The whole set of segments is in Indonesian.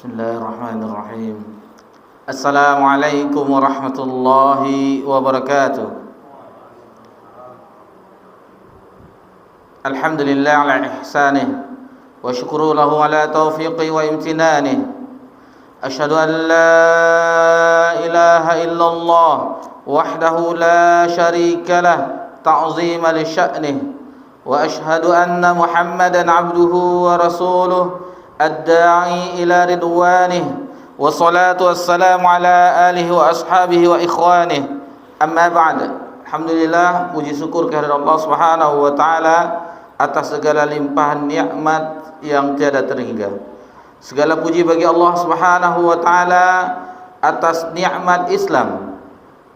Bismillahirrahmanirrahim. Assalamualaikum warahmatullahi wabarakatuh. Alhamdulillah ala ihsanih wa syukru lahu ala taufiqi wa imtinanih. Asyhadu an la ilaha illallah wahdahu la syarika lah ta'zima li sya'nih wa asyhadu anna Muhammadan abduhu wa rasuluh ad-da'i ila ridwanih wa salatu wassalamu ala alihi wa ashabihi wa ikhwanih. Amma ba'd. Alhamdulillah, puji syukur kehadirat Allah Subhanahu wa taala atas segala limpahan nikmat yang tiada terhingga. Segala puji bagi Allah Subhanahu wa taala atas nikmat Islam.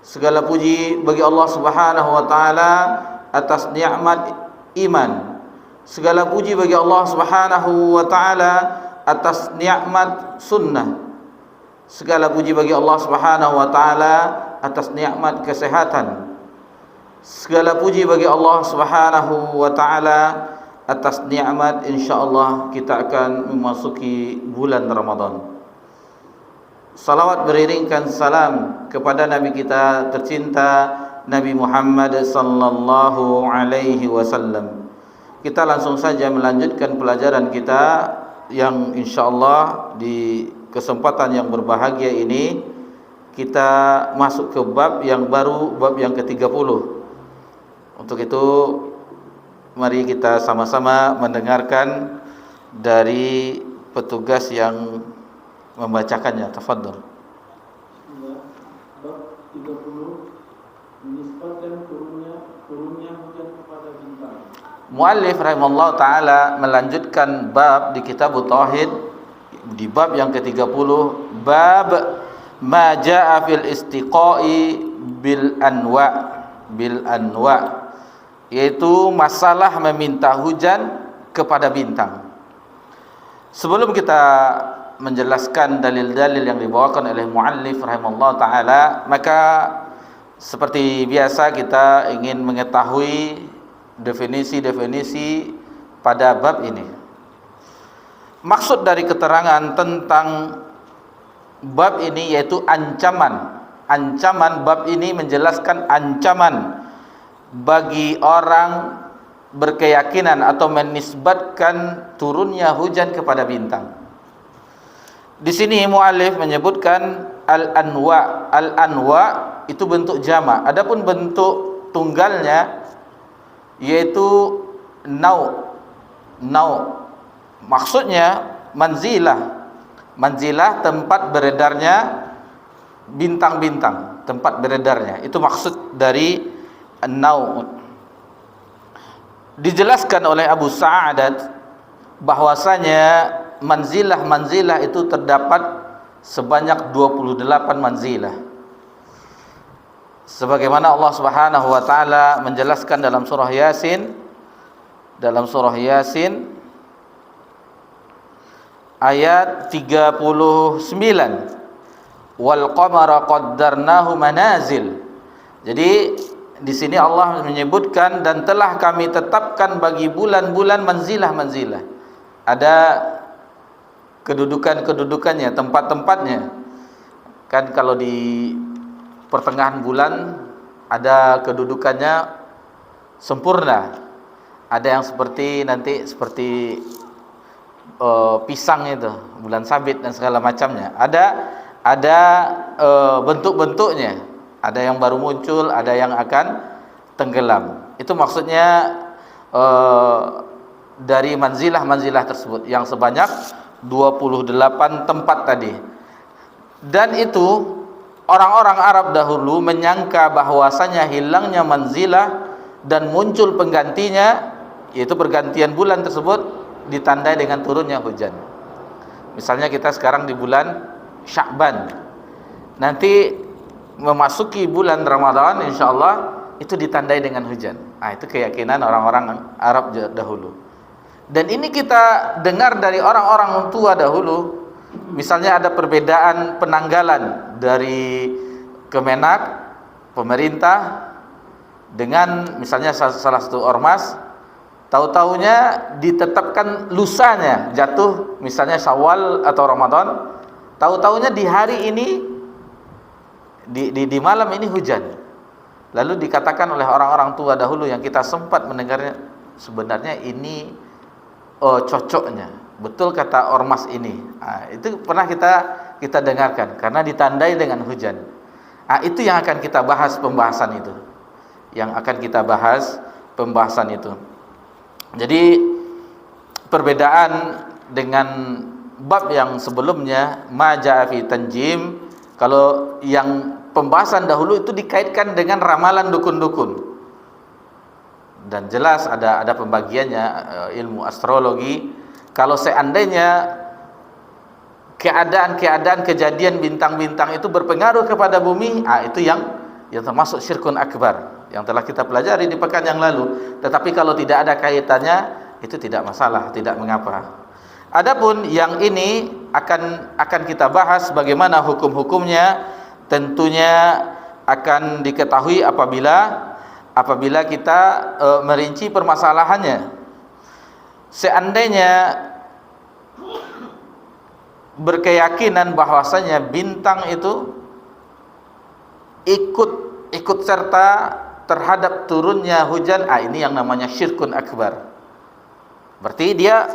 Segala puji bagi Allah Subhanahu wa taala atas nikmat iman. Segala puji bagi Allah Subhanahu wa taala atas nikmat sunnah. Segala puji bagi Allah Subhanahu wa taala atas nikmat kesehatan. Segala puji bagi Allah Subhanahu wa taala atas nikmat insyaallah kita akan memasuki bulan Ramadan. Salawat beriringkan salam kepada Nabi kita tercinta Nabi Muhammad sallallahu alaihi wasallam. Kita langsung saja melanjutkan pelajaran kita yang insyaallah di kesempatan yang berbahagia ini kita masuk ke bab yang baru, bab yang ke-30. Untuk itu mari kita sama-sama mendengarkan dari petugas yang membacakannya. Tafadhol. Bab 30 menisbatkan turunnya hujan kepada bintang. Muallif rahimahullah ta'ala melanjutkan bab di kitab Tauhid di bab yang ke-30, bab ma jaa fil istiqai bil anwa, yaitu masalah meminta hujan kepada bintang. Sebelum kita menjelaskan dalil-dalil yang dibawakan oleh muallif rahimahullah ta'ala, maka seperti biasa kita ingin mengetahui definisi-definisi pada bab ini. Maksud dari keterangan tentang bab ini yaitu ancaman. Ancaman bab ini menjelaskan ancaman bagi orang berkeyakinan atau menisbatkan turunnya hujan kepada bintang. Di sini muallif menyebutkan al-anwa. Al-anwa itu bentuk jamak. Adapun bentuk tunggalnya yaitu nau. Maksudnya manzilah tempat beredarnya bintang-bintang, tempat beredarnya. Itu maksud dari nau. Dijelaskan oleh Abu Sa'adat bahwasanya manzilah itu terdapat sebanyak 28 manzilah. Sebagaimana Allah Subhanahu wa taala menjelaskan dalam surah Yasin, ayat 39, wal qamara qaddarnahu manazil. Jadi di sini Allah menyebutkan dan telah kami tetapkan bagi bulan-bulan manzilah. Ada kedudukannya, tempat-tempatnya. Kan kalau di pertengahan bulan ada kedudukannya sempurna. Ada yang seperti pisang itu, bulan sabit dan segala macamnya. Ada bentuk-bentuknya. Ada yang baru muncul, ada yang akan tenggelam. Itu maksudnya dari manzilah tersebut yang sebanyak 28 tempat tadi. Dan itu orang-orang Arab dahulu menyangka bahwasanya hilangnya manzilah dan muncul penggantinya, yaitu pergantian bulan tersebut ditandai dengan turunnya hujan. Misalnya kita sekarang di bulan Sya'ban, nanti memasuki bulan Ramadan insyaallah itu ditandai dengan hujan. Itu keyakinan orang-orang Arab dahulu. Dan ini kita dengar dari orang-orang tua dahulu. Misalnya ada perbedaan penanggalan dari Kemenak, pemerintah, dengan misalnya salah satu ormas tahu-taunya ditetapkan lusanya jatuh, misalnya Syawal atau Ramadan, tahu-taunya di hari ini, di malam ini hujan. Lalu dikatakan oleh orang-orang tua dahulu yang kita sempat mendengarnya, sebenarnya ini cocoknya, betul kata ormas ini. Itu pernah kita dengarkan karena ditandai dengan hujan. Itu yang akan kita bahas pembahasan itu. Yang akan kita bahas pembahasan itu. Jadi perbedaan dengan bab yang sebelumnya, ma jaa fi tanjim, kalau yang pembahasan dahulu itu dikaitkan dengan ramalan dukun-dukun. Dan jelas ada pembagiannya, ilmu astrologi. Kalau seandainya keadaan kejadian bintang-bintang itu berpengaruh kepada bumi, itu yang termasuk syirkun akbar yang telah kita pelajari di pekan yang lalu. Tetapi kalau tidak ada kaitannya, itu tidak masalah, tidak mengapa. Adapun yang ini akan kita bahas bagaimana hukum-hukumnya. Tentunya akan diketahui apabila kita merinci permasalahannya. Seandainya berkeyakinan bahwasanya bintang itu ikut serta terhadap turunnya hujan, ini yang namanya syirkun akbar. Berarti dia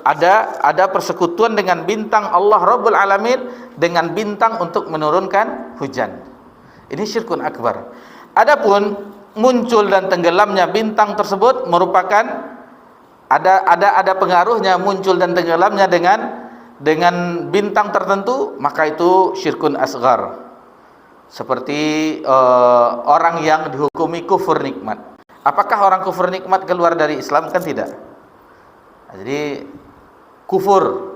ada persekutuan dengan bintang Allah Rabbul Alamin, dengan bintang untuk menurunkan hujan. Ini syirkun akbar. Adapun muncul dan tenggelamnya bintang tersebut merupakan ada pengaruhnya muncul dan tenggelamnya dengan bintang tertentu, maka itu syirkun asghar. Seperti orang yang dihukumi kufur nikmat. Apakah orang kufur nikmat keluar dari Islam? Kan tidak. Jadi kufur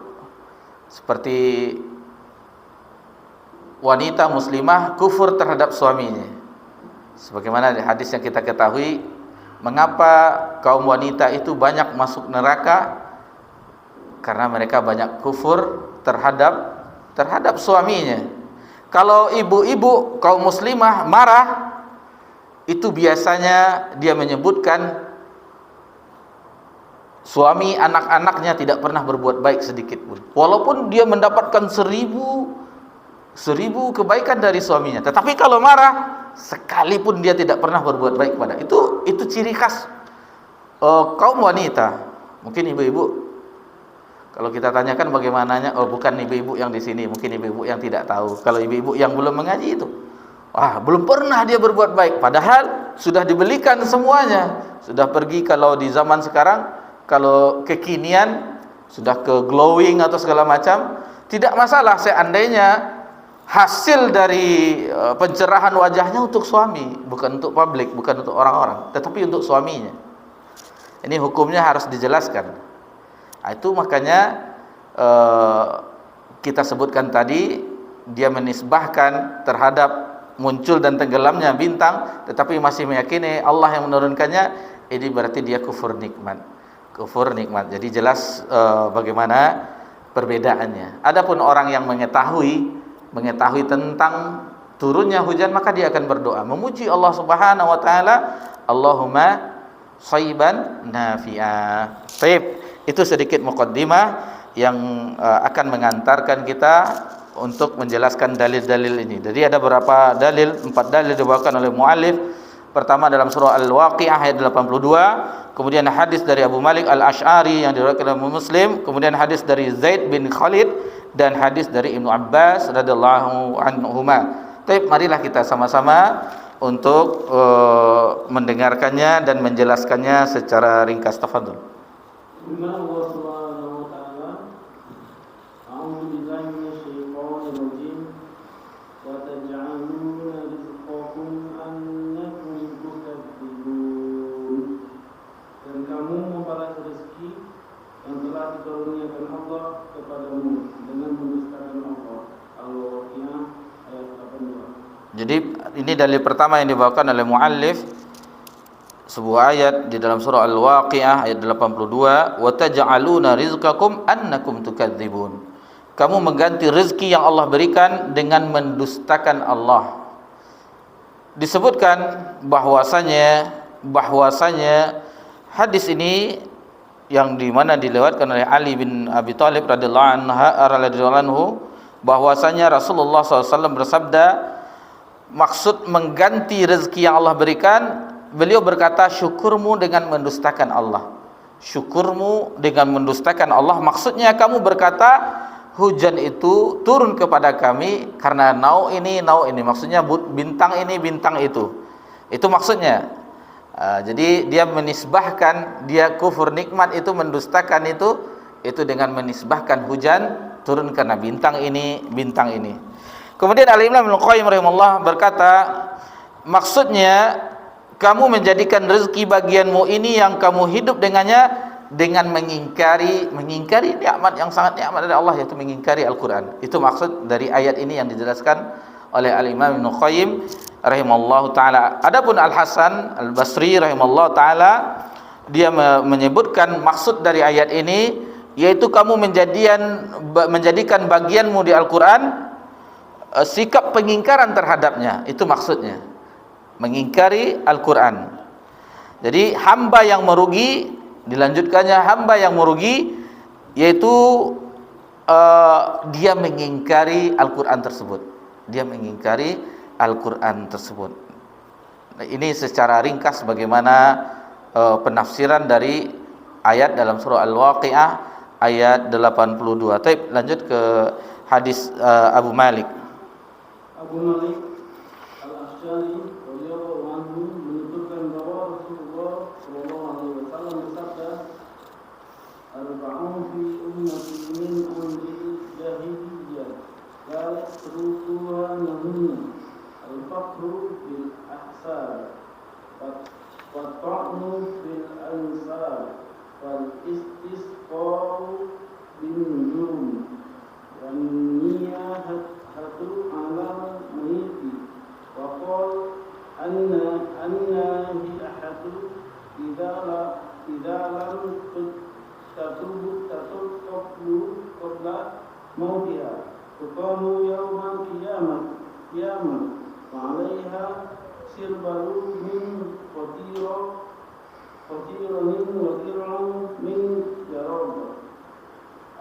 seperti wanita muslimah kufur terhadap suaminya. Sebagaimana di hadis yang kita ketahui, mengapa kaum wanita itu banyak masuk neraka? Karena mereka banyak kufur terhadap suaminya. Kalau ibu-ibu kaum muslimah marah, itu biasanya dia menyebutkan suami anak-anaknya tidak pernah berbuat baik sedikit pun, walaupun dia mendapatkan seribu kebaikan dari suaminya. Tetapi kalau marah, sekalipun dia tidak pernah berbuat baik pada itu ciri khas kaum wanita. Mungkin ibu-ibu kalau kita tanyakan bagaimananya, bukan ibu-ibu yang di sini, mungkin ibu-ibu yang tidak tahu. Kalau ibu-ibu yang belum mengaji itu, belum pernah dia berbuat baik, padahal sudah dibelikan semuanya. Sudah pergi, kalau di zaman sekarang, kalau kekinian sudah ke glowing atau segala macam, tidak masalah seandainya hasil dari pencerahan wajahnya untuk suami, bukan untuk publik, bukan untuk orang-orang, tetapi untuk suaminya. Ini hukumnya harus dijelaskan. Itu makanya kita sebutkan tadi, dia menisbahkan terhadap muncul dan tenggelamnya bintang, tetapi masih meyakini Allah yang menurunkannya. Ini berarti dia kufur nikmat. Jadi jelas bagaimana perbedaannya. Adapun orang yang mengetahui tentang turunnya hujan, maka dia akan berdoa memuji Allah Subhanahu wa taala, Allahumma shayban nafi'a. Baik, itu sedikit muqaddimah yang akan mengantarkan kita untuk menjelaskan dalil-dalil ini. Jadi ada beberapa dalil, 4 dalil dibawakan oleh muallif. Pertama dalam surah Al-Waqiah ayat 82, kemudian hadis dari Abu Malik Al-Asy'ari yang diriwayatkan oleh Muslim, kemudian hadis dari Zaid bin Khalid, dan hadis dari Ibnu Abbas radhiyallahu anhuma. Baik, marilah kita sama-sama untuk mendengarkannya dan menjelaskannya secara ringkas. Tafadhol. Allah Subhanahu wa taala, a'udzu billahi minasyaitonir rajim, wa taj'aluna rizqakum annakum tukadzibun. Dan kamu membalas rezeki yang telah dikaruniakan Allah kepadamu dengan mendustakan Allah. Al-Waqiah ayat 82. Jadi ini dalil pertama yang dibawakan oleh muallif, sebuah ayat di dalam surah Al-Waqiah ayat 82, wa taj'aluna rizqakum annakum tukadzibun. Kamu mengganti rezeki yang Allah berikan dengan mendustakan Allah. Disebutkan bahwasanya Hadis ini yang dimana dilewatkan oleh Ali bin Abi Thalib radhiyallahu anhu, bahwasanya Rasulullah SAW bersabda, maksud mengganti rezeki yang Allah berikan, beliau berkata, syukurmu dengan mendustakan Allah. Syukurmu dengan mendustakan Allah, maksudnya kamu berkata hujan itu turun kepada kami karena nau ini, maksudnya bintang ini, bintang itu maksudnya. Jadi dia menisbahkan, dia kufur nikmat itu, mendustakan itu dengan menisbahkan hujan turun karena bintang ini, bintang ini. Kemudian Al-Imam Ibnu Qayyim rahimahullah berkata, maksudnya kamu menjadikan rezeki bagianmu ini yang kamu hidup dengannya dengan mengingkari nikmat yang sangat nikmat dari Allah, yaitu mengingkari Al-Quran. Itu maksud dari ayat ini yang dijelaskan oleh Al-Imam Ibnu Qayyim rahimallahu taala. Adapun Al-Hasan Al-Basri rahimallahu taala, dia menyebutkan maksud dari ayat ini yaitu kamu menjadikan bagianmu di Al-Qur'an sikap pengingkaran terhadapnya. Itu maksudnya, mengingkari Al-Qur'an. Jadi hamba yang merugi, dilanjutkannya hamba yang merugi yaitu dia mengingkari Al-Qur'an tersebut. Dia mengingkari Al-Quran tersebut. Nah, ini secara ringkas bagaimana penafsiran dari ayat dalam surah Al-Waqi'ah ayat 82. Baik, lanjut ke hadis Abu Malik. Abu Malik Al-Asy'ari radhiyallahu anhu menuturkan bahwa Rasulullah sallallahu alaihi wasallam bersabda, "Arba'un fi ummati min amri jahiliyah la yatrukuha nahunna al-faqru bil ahsar wa ta'nu fil ansar wal istisqa'u bin nujum wa niyahatu ala mayyiti wa qal anna hiyahatu idza lam tatubu qabla mautiha tuqamu yawmal qiyamah وعليها سربل من وقير من jarab.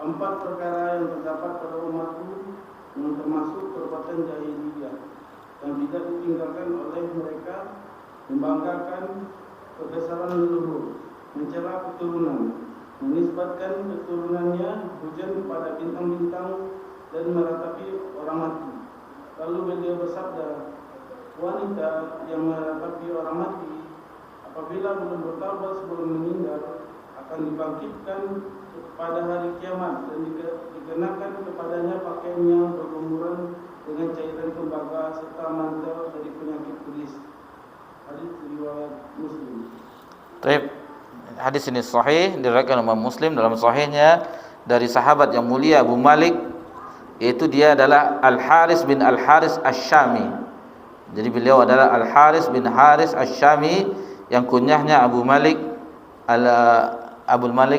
4 perkara yang terdapat pada umatku yang termasuk perbuatan jahiliyah yang tidak ditinggalkan oleh mereka, membanggakan kebesaran leluhur, mencela keturunan, menisbatkan keturunannya hujan pada bintang-bintang, dan meratapi orang mati. Lalu beliau bersabda, wanita yang meratapi orang mati apabila belum bertaubat sebelum meninggal akan dibangkitkan pada hari kiamat dan dikenakan kepadanya pakaian yang berlumuran dengan cairan tembaga serta mantel dari penyakit kulis. Hadis riwayat Muslim. Baik, hadis ini sahih, diriwayatkan oleh Muslim dalam sahihnya dari sahabat yang mulia Abu Malik, yaitu dia adalah Al-Haris bin Al-Haris Asy-Syami. Jadi beliau adalah Al-Haris bin Haris Asy-Syami yang kunyahnya Abu Malik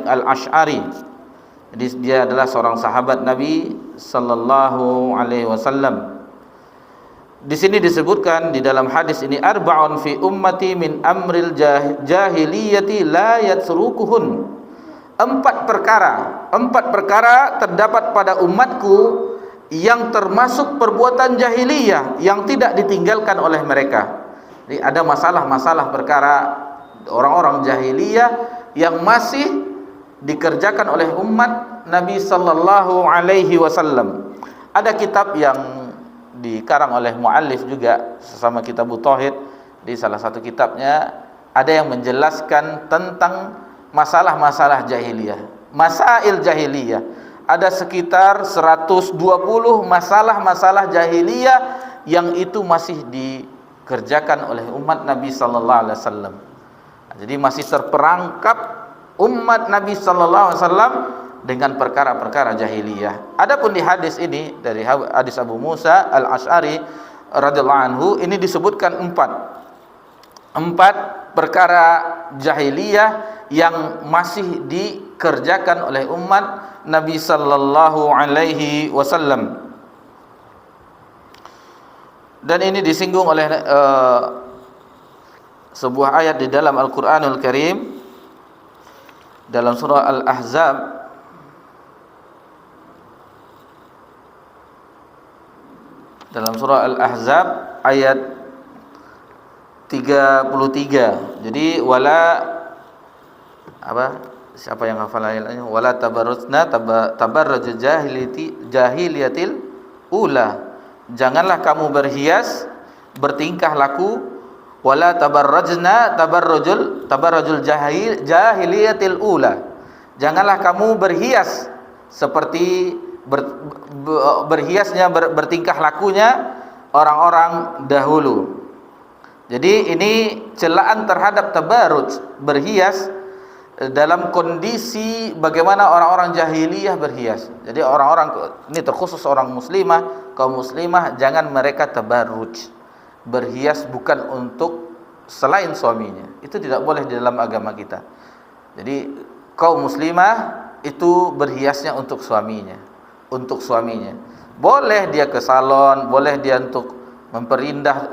Al-Asy'ari. Jadi dia adalah seorang sahabat Nabi sallallahu alaihi wasallam. Di sini disebutkan di dalam hadis ini, arba'un fi ummati min amril jahiliyati la yatrukuhun. 4 perkara terdapat pada umatku yang termasuk perbuatan jahiliyah yang tidak ditinggalkan oleh mereka. Jadi ada masalah-masalah perkara orang-orang jahiliyah yang masih dikerjakan oleh umat Nabi sallallahu alaihi wasallam. Ada kitab yang dikarang oleh muallif juga, sesama kitab Tauhid, di salah satu kitabnya ada yang menjelaskan tentang masalah-masalah jahiliyah, masail jahiliyah. Ada sekitar 120 masalah-masalah jahiliyah yang itu masih dikerjakan oleh umat Nabi sallallahu alaihi wasallam. Jadi masih terperangkap umat Nabi sallallahu alaihi wasallam dengan perkara-perkara jahiliyah. Adapun di hadis ini, dari hadis Abu Musa Al-Asy'ari radhiyallahu anhu, ini disebutkan 4 perkara jahiliyah yang masih dikerjakan oleh umat Nabi sallallahu alaihi wasallam. Dan ini disinggung oleh sebuah ayat di dalam Al-Qur'anul Karim dalam surah Al-Ahzab ayat 33. Jadi siapa yang hafal ayatnya? Wala tabarrujna tabarruj jahiliyatil ula. Janganlah kamu berhias, bertingkah laku, wala tabarrujna tabarrujul jahiliyatil ula. Janganlah kamu berhias seperti berhiasnya bertingkah lakunya orang-orang dahulu. Jadi ini celaan terhadap tabarruj, berhias dalam kondisi bagaimana orang-orang jahiliyah berhias. Jadi orang-orang ini terkhusus orang muslimah, kaum muslimah, jangan mereka tabarruj, berhias bukan untuk selain suaminya. Itu tidak boleh di dalam agama kita. Jadi kaum muslimah itu berhiasnya untuk suaminya, Boleh dia ke salon, boleh dia untuk memperindah,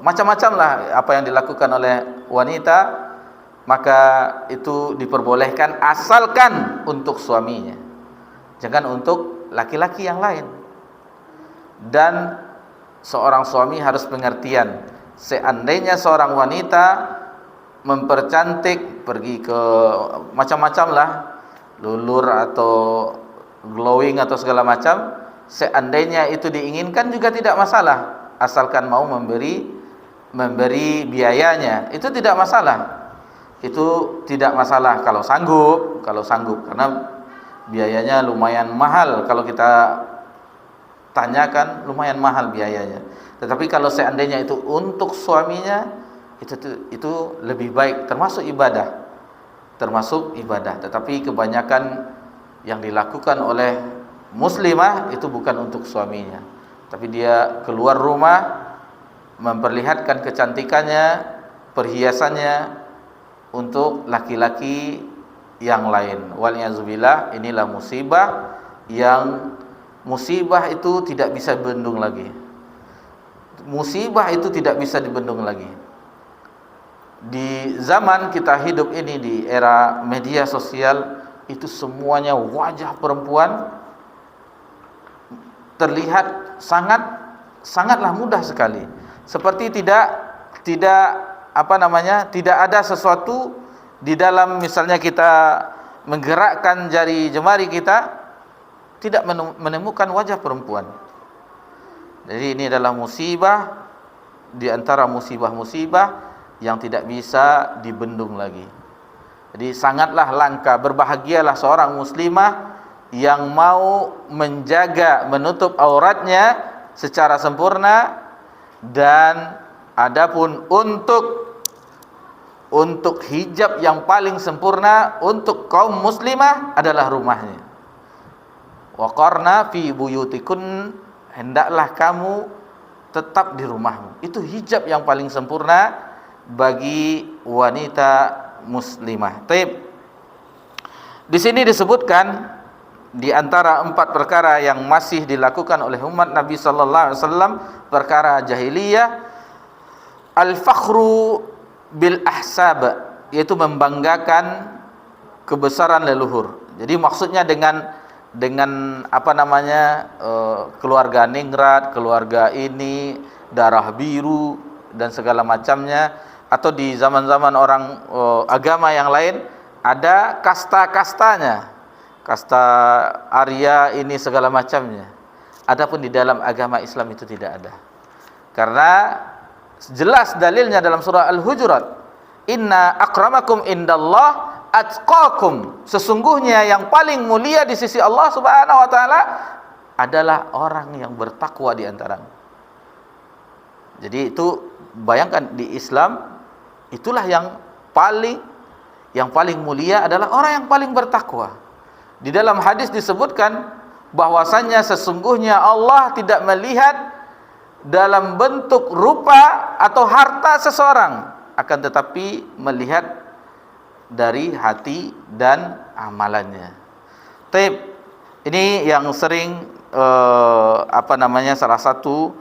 macam-macam lah apa yang dilakukan oleh wanita, maka itu diperbolehkan asalkan untuk suaminya, jangan untuk laki-laki yang lain. Dan seorang suami harus pengertian, seandainya seorang wanita mempercantik, pergi ke macam-macam lah, lulur atau glowing atau segala macam, seandainya itu diinginkan juga tidak masalah, asalkan mau memberi biayanya, itu tidak masalah. Itu tidak masalah kalau sanggup, karena biayanya lumayan mahal. Kalau kita tanyakan, lumayan mahal biayanya. Tetapi kalau seandainya itu untuk suaminya, itu lebih baik, termasuk ibadah. Tetapi kebanyakan yang dilakukan oleh muslimah itu bukan untuk suaminya, tapi dia keluar rumah memperlihatkan kecantikannya, perhiasannya untuk laki-laki yang lain. Wal'iyazubillah, inilah musibah itu tidak bisa dibendung lagi. Di zaman kita hidup ini, di era media sosial, itu semuanya wajah perempuan terlihat sangatlah mudah sekali. Seperti tidak ada sesuatu di dalam, misalnya kita menggerakkan jari jemari kita, tidak menemukan wajah perempuan. Jadi ini adalah musibah di antara musibah-musibah yang tidak bisa dibendung lagi. Jadi sangatlah langka, berbahagialah seorang muslimah yang mau menjaga, menutup auratnya secara sempurna. Dan adapun untuk hijab yang paling sempurna untuk kaum muslimah adalah rumahnya. Waqarna fi buyutikun, hendaklah kamu tetap di rumahmu. Itu hijab yang paling sempurna bagi wanita muslimah. Taib. Di sini disebutkan di antara 4 perkara yang masih dilakukan oleh umat Nabi sallallahu alaihi wasallam, perkara jahiliyah, al-fakhru bil ahsab, yaitu membanggakan kebesaran leluhur. Jadi maksudnya dengan keluarga ningrat, keluarga ini darah biru dan segala macamnya, atau di zaman-zaman orang agama yang lain ada kasta-kastanya, kasta Arya ini segala macamnya. Adapun di dalam agama Islam itu tidak ada. Karena jelas dalilnya dalam surah Al-Hujurat, inna akramakum indallah atqakum, sesungguhnya yang paling mulia di sisi Allah Subhanahu wa taala adalah orang yang bertakwa di antaramu. Jadi itu bayangkan, di Islam itulah yang paling mulia adalah orang yang paling bertakwa. Di dalam hadis disebutkan bahwasannya sesungguhnya Allah tidak melihat dalam bentuk rupa atau harta seseorang, akan tetapi melihat dari hati dan amalannya. Taib. Ini yang sering salah satu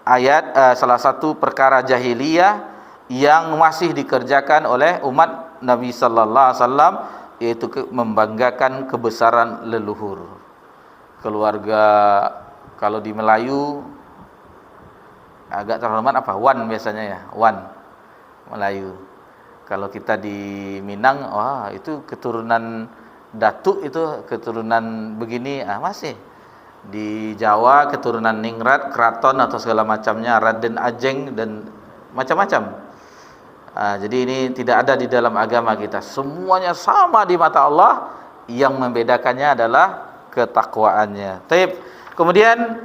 ayat, salah satu perkara jahiliyah yang masih dikerjakan oleh umat Nabi sallallahu alaihi wasallam, yaitu membanggakan kebesaran leluhur. Keluarga, kalau di Melayu agak terhormat apa? Wan biasanya ya, Wan Melayu. Kalau kita di Minang, wah itu keturunan Datuk, itu keturunan begini, masih. Di Jawa keturunan Ningrat, Kraton atau segala macamnya, Raden Ajeng dan macam-macam. Jadi ini tidak ada di dalam agama kita. Semuanya sama di mata Allah, yang membedakannya adalah ketakwaannya. Taib. Kemudian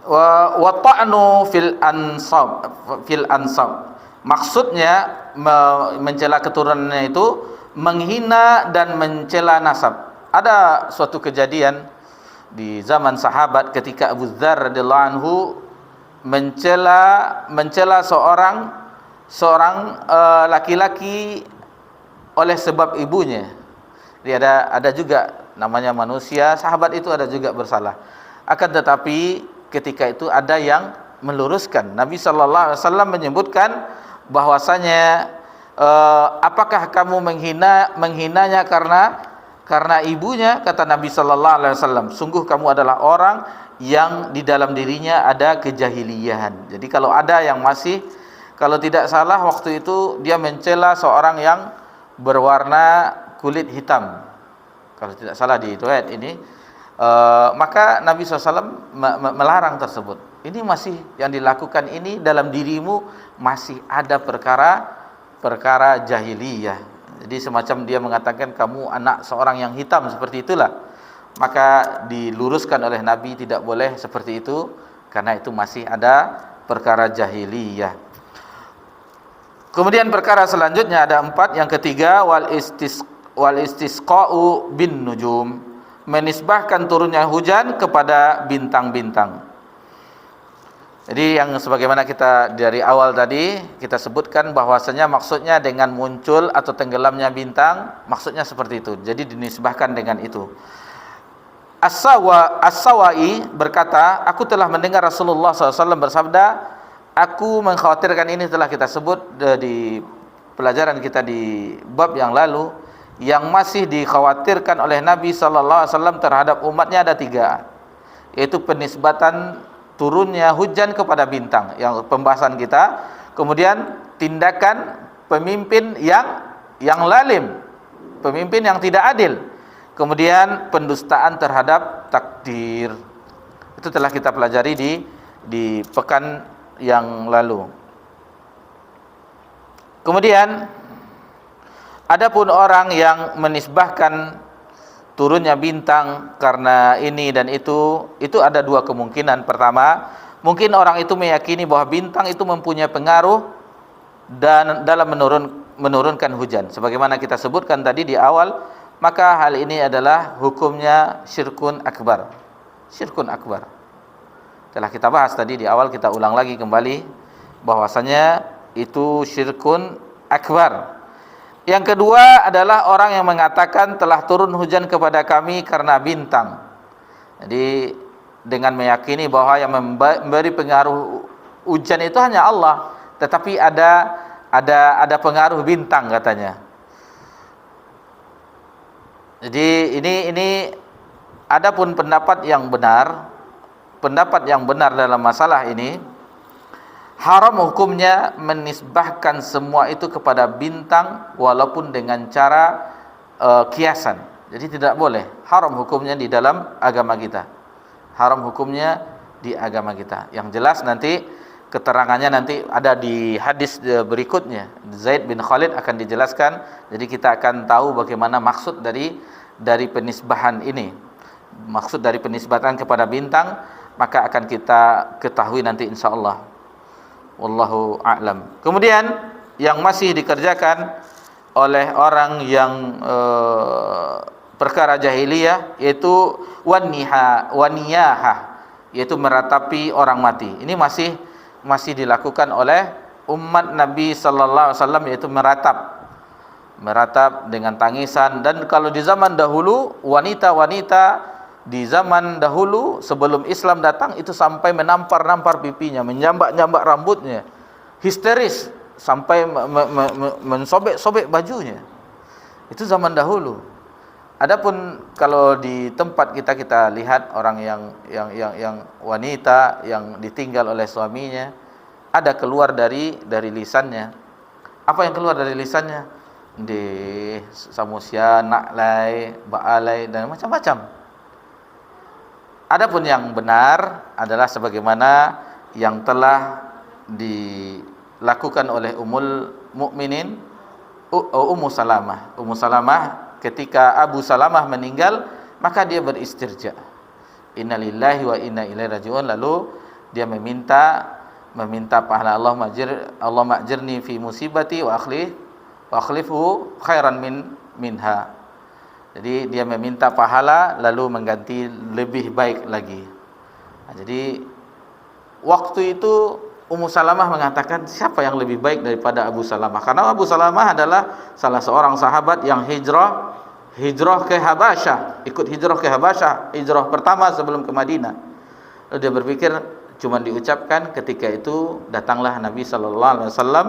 wa ta'nu fil ansab. Maksudnya mencela keturunannya itu menghina dan mencela nasab. Ada suatu kejadian di zaman sahabat ketika Abu Dzar radhiyallahu anhu mencela seorang laki-laki oleh sebab ibunya. Jadi ada juga namanya manusia, sahabat itu ada juga bersalah. Akan tetapi ketika itu ada yang meluruskan. Nabi sallallahu alaihi wasallam menyebutkan bahwasanya apakah kamu menghinanya karena ibunya? Kata Nabi sallallahu alaihi wasallam, sungguh kamu adalah orang yang di dalam dirinya ada kejahiliahan. Jadi kalau ada yang masih, kalau tidak salah waktu itu dia mencela seorang yang berwarna kulit hitam, kalau tidak salah di riwayat ini, maka Nabi SAW melarang tersebut. Ini masih yang dilakukan ini dalam dirimu masih ada perkara jahiliyah. Jadi semacam dia mengatakan kamu anak seorang yang hitam, seperti itulah. Maka diluruskan oleh Nabi, tidak boleh seperti itu, karena itu masih ada perkara jahiliyah. Kemudian perkara selanjutnya ada 4. Yang ketiga, wal istisqa'u bin nujum, menisbahkan turunnya hujan kepada bintang-bintang. Jadi yang sebagaimana kita dari awal tadi kita sebutkan bahwasanya maksudnya dengan muncul atau tenggelamnya bintang, maksudnya seperti itu. Jadi dinisbahkan dengan itu. As-Sawai berkata, aku telah mendengar Rasulullah SAW bersabda, aku mengkhawatirkan, ini telah kita sebut di pelajaran kita di bab yang lalu, yang masih dikhawatirkan oleh Nabi SAW terhadap umatnya ada 3, yaitu penisbatan turunnya hujan kepada bintang, yang pembahasan kita. Kemudian tindakan pemimpin yang lalim, pemimpin yang tidak adil. Kemudian pendustaan terhadap takdir. Itu telah kita pelajari di pekan yang lalu. Kemudian adapun orang yang menisbahkan turunnya bintang karena ini dan itu ada 2 kemungkinan. Pertama, mungkin orang itu meyakini bahwa bintang itu mempunyai pengaruh dan dalam menurunkan hujan, sebagaimana kita sebutkan tadi di awal. Maka hal ini adalah hukumnya syirkun akbar. Syirkun akbar telah kita bahas tadi di awal, kita ulang lagi kembali bahwasanya itu syirkun akbar. Yang kedua adalah orang yang mengatakan telah turun hujan kepada kami karena bintang. Jadi dengan meyakini bahwa yang memberi pengaruh hujan itu hanya Allah, tetapi ada pengaruh bintang katanya. Jadi ini adapun pendapat yang benar dalam masalah ini, haram hukumnya menisbahkan semua itu kepada bintang walaupun dengan cara kiasan. Jadi tidak boleh, haram hukumnya di dalam agama kita. Haram hukumnya di agama kita. Yang jelas nanti keterangannya nanti ada di hadis berikutnya. Zaid bin Khalid akan dijelaskan. Jadi kita akan tahu bagaimana maksud dari penisbahan ini. Maksud dari penisbatan kepada bintang, maka akan kita ketahui nanti insyaallah. Wallahu a'lam. Kemudian yang masih dikerjakan oleh orang yang perkara jahiliyah, yaitu waniyahah, yaitu meratapi orang mati. Ini masih dilakukan oleh umat Nabi sallallahu alaihi wasallam, yaitu meratap dengan tangisan. Dan kalau di zaman dahulu, wanita-wanita di zaman dahulu sebelum Islam datang itu sampai menampar-nampar pipinya, menjambak-jambak rambutnya, histeris sampai mensobek-sobek bajunya. Itu zaman dahulu. Adapun kalau di tempat kita lihat orang yang wanita yang ditinggal oleh suaminya, ada keluar dari lisannya. Apa yang keluar dari lisannya? Di samusya, naklai, baalai, dan macam-macam. Adapun yang benar adalah sebagaimana yang telah dilakukan oleh Ummul Mukminin Ummu Salamah. Ummu Salamah ketika Abu Salamah meninggal, maka dia beristirja. Innalillahi wa inna ilaihi raji'un. Lalu dia meminta pahala Allah ma'jirni fi musibati wa akhlifhu khairan minha. Jadi dia meminta pahala lalu mengganti lebih baik lagi. Nah, jadi waktu itu Ummu Salamah mengatakan, siapa yang lebih baik daripada Abu Salamah? Karena Abu Salamah adalah salah seorang sahabat yang hijrah ke Habasyah, ikut hijrah ke Habasyah, hijrah pertama sebelum ke Madinah. Lalu dia berpikir, cuma diucapkan, ketika itu datanglah Nabi sallallahu alaihi wasallam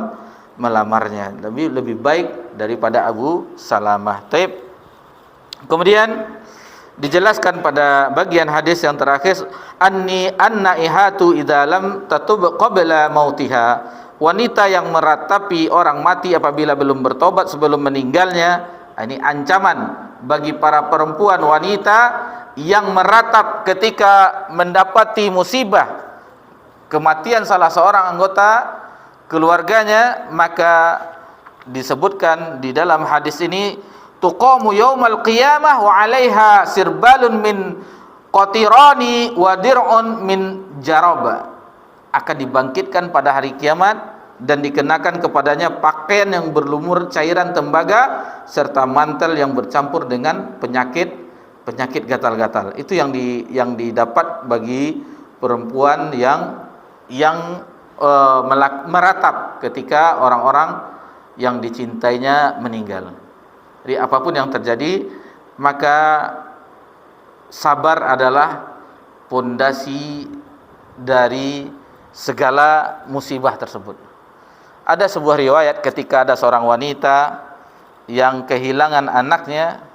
melamarnya. Lebih baik daripada Abu Salamah. Taib. Kemudian dijelaskan pada bagian hadis yang terakhir, anna ihatu idza lam tatub qabla mautiha. Wanita yang meratapi orang mati apabila belum bertobat sebelum meninggalnya. Ini ancaman bagi para perempuan wanita yang meratap ketika mendapati musibah kematian salah seorang anggota keluarganya. Maka disebutkan di dalam hadis ini, tuqamu yaumal qiyamah wa 'alaiha sirbalun min qatirani wa dir'un min jaraba. Akan dibangkitkan pada hari kiamat dan dikenakan kepadanya pakaian yang berlumur cairan tembaga serta mantel yang bercampur dengan penyakit gatal-gatal. Itu yang didapat bagi perempuan yang meratap ketika orang-orang yang dicintainya meninggal. Jadi apapun yang terjadi, maka sabar adalah pondasi dari segala musibah tersebut. Ada sebuah riwayat ketika ada seorang wanita yang kehilangan anaknya,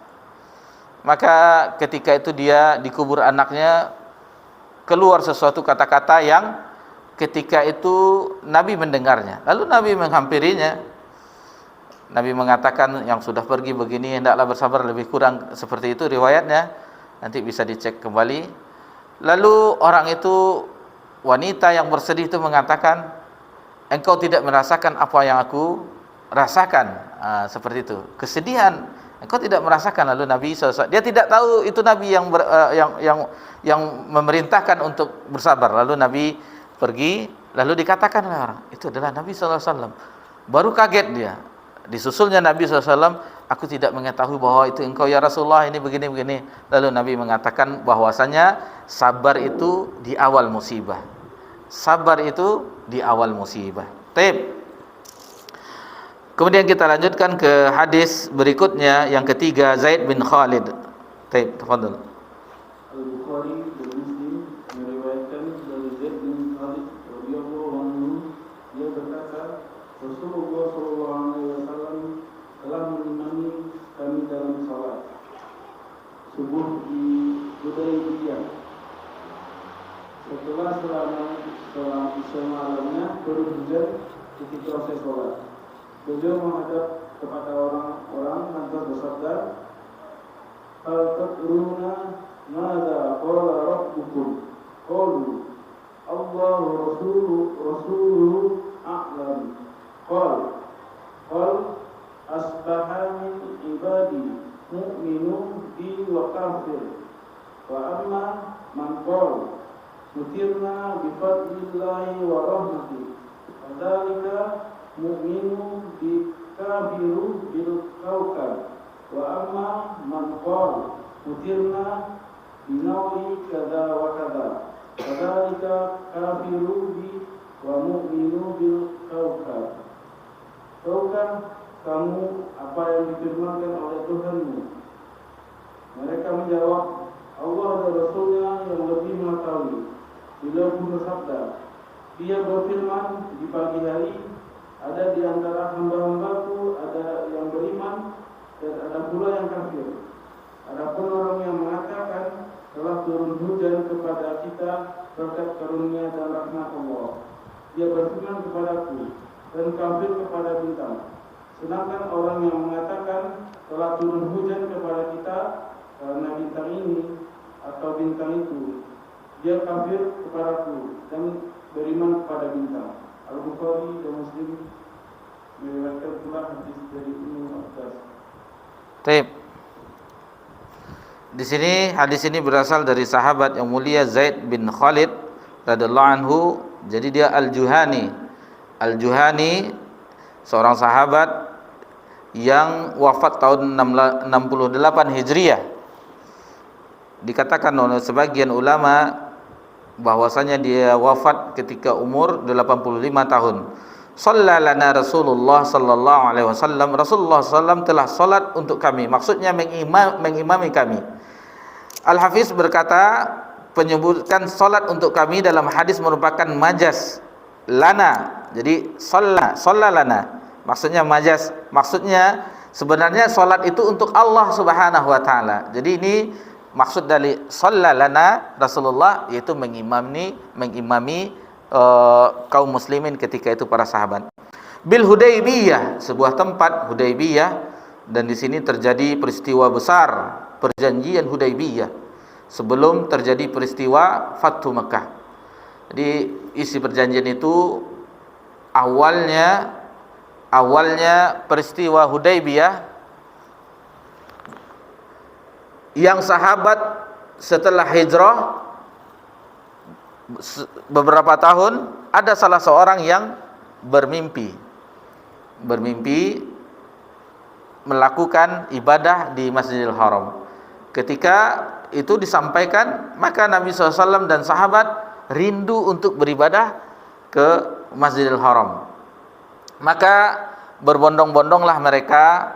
maka ketika itu dia dikubur anaknya, keluar sesuatu kata-kata yang ketika itu Nabi mendengarnya. Lalu Nabi menghampirinya. Nabi mengatakan, yang sudah pergi begini hendaklah bersabar, lebih kurang seperti itu riwayatnya. Nanti bisa dicek kembali. Lalu orang itu, wanita yang bersedih itu mengatakan, engkau tidak merasakan apa yang aku rasakan. Seperti itu, kesedihan. Engkau tidak merasakan. Lalu Nabi SAW, dia tidak tahu itu Nabi yang memerintahkan untuk bersabar. Lalu Nabi pergi, lalu dikatakan oleh orang, itu adalah Nabi SAW. Baru kaget dia. Disusulnya Nabi SAW, aku tidak mengetahui bahwa itu engkau ya Rasulullah, ini begini-begini. Lalu Nabi mengatakan bahwasanya sabar itu di awal musibah. Sabar itu di awal musibah. Taib. Kemudian kita lanjutkan ke hadis berikutnya, yang ketiga, Zaid bin Khalid. Taib, tafadhal. Al-Bukhari dan Muslim meriwayatkan dari Zaid bin Khalid radhiyallahu anhu, dia berkata, Rasulullah SAW telah mengimami kami dalam salat subuh di Hudaybiyah. Setelah semalamnya berhujan ketika selesai salat, beliau menghadap kepada orang-orang lantas bersabda, hal tadruna madza qala rabbukum? Qalu Allahu rasuluhu a'lam. Qal asbaha min ibadi mu'minun bi wa kafir, wa amma man qala mutirna bi fadlillahi wa rahmatihi, fadzalika mu'minu bi kafiru bil kawkab, wa amma man qala mutirna bi nawi kadza wa kadza, fadzalika kafiru bi wa mu'minu bil kawkab. Tahukah kamu apa yang difirmankan oleh Tuhanmu? Mereka menjawab, Allah dan Rasulnya yang lebih mengetahui. Beliau pun bersabda, dia berfirman, di pagi hari ada di antara hamba-hambaku ada yang beriman, dan ada pula yang kafir. Adapun orang yang mengatakan telah turun hujan kepada kita berkat karunia dan rahmat Allah, dia beriman kepadaku dan kafir kepada bintang. Sedangkan orang yang mengatakan telah turun hujan kepada kita karena bintang ini atau bintang itu, dia kafir kepadaku dan beriman kepada bintang. Al-Bukhari dan Muslim meriwayatkan pula hadis dari Ibnu Abbas. Baik. Di sini hadis ini berasal dari sahabat yang mulia Zaid bin Khalid radhiyallahu anhu. Jadi dia Al-Juhani. Al-Juhani seorang sahabat yang wafat tahun 68 Hijriah. Dikatakan oleh sebagian ulama bahwasanya dia wafat ketika umur 85 tahun. Sallalana Rasulullah sallallahu alaihi wasallam. Rasulullah sallam telah salat untuk kami. Maksudnya mengimami kami. Al-Hafiz berkata, penyebutan salat untuk kami dalam hadis merupakan majaz lana. Jadi sallalana maksudnya majaz. Maksudnya sebenarnya salat itu untuk Allah Subhanahu wa taala. Jadi ini maksud dari sallalana Rasulullah, yaitu mengimami kaum muslimin ketika itu para sahabat. Bil Hudaybiyah, sebuah tempat Hudaybiyah, dan di sini terjadi peristiwa besar, perjanjian Hudaybiyah, sebelum terjadi peristiwa Fathu Mekah. Jadi isi perjanjian itu awalnya peristiwa Hudaybiyah yang sahabat setelah hijrah beberapa tahun, ada salah seorang yang bermimpi melakukan ibadah di Masjidil Haram. Ketika itu disampaikan, maka Nabi SAW dan sahabat rindu untuk beribadah ke Masjidil Haram. Maka berbondong-bondonglah mereka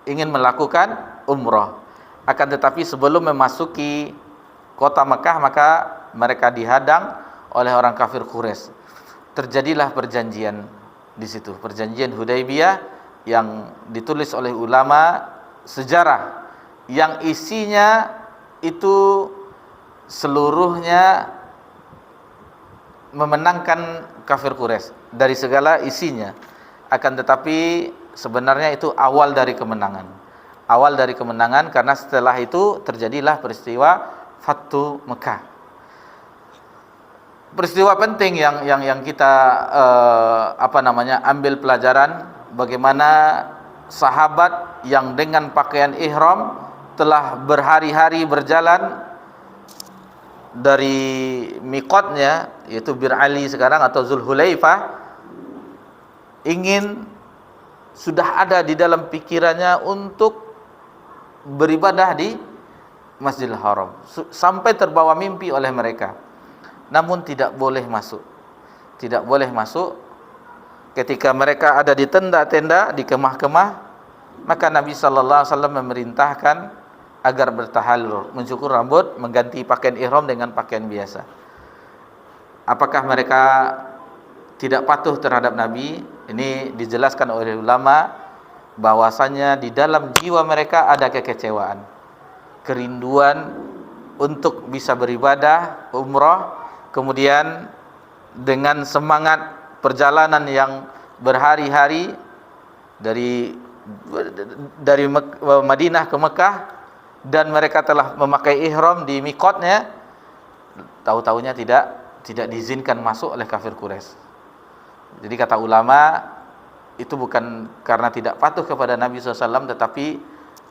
ingin melakukan umrah. Akan tetapi sebelum memasuki kota Mekah, maka mereka dihadang oleh orang kafir Quraisy. Terjadilah perjanjian di situ, perjanjian Hudaybiyah yang ditulis oleh ulama sejarah, yang isinya itu seluruhnya memenangkan kafir Quraisy dari segala isinya. Akan tetapi sebenarnya itu awal dari kemenangan. Awal dari kemenangan, karena setelah itu terjadilah peristiwa Fathu Mekah. Peristiwa penting yang kita ambil pelajaran, bagaimana sahabat yang dengan pakaian ihram telah berhari-hari berjalan dari miqatnya, yaitu Bir Ali sekarang atau Zulhulaifah, sudah ada di dalam pikirannya untuk beribadah di Masjidil Haram, sampai terbawa mimpi oleh mereka. Namun tidak boleh masuk. Ketika mereka ada di tenda-tenda, di kemah-kemah, maka Nabi sallallahu alaihi wasallam memerintahkan agar bertahallul, mencukur rambut, mengganti pakaian ihram dengan pakaian biasa. Apakah mereka tidak patuh terhadap Nabi? Ini dijelaskan oleh ulama bahwasanya di dalam jiwa mereka ada kekecewaan, kerinduan untuk bisa beribadah umrah, kemudian dengan semangat perjalanan yang berhari-hari dari Madinah ke Mekah, dan mereka telah memakai ihram di miqatnya, tahu-tahunya tidak diizinkan masuk oleh kafir Quraisy. Jadi kata ulama, itu bukan karena tidak patuh kepada Nabi SAW, tetapi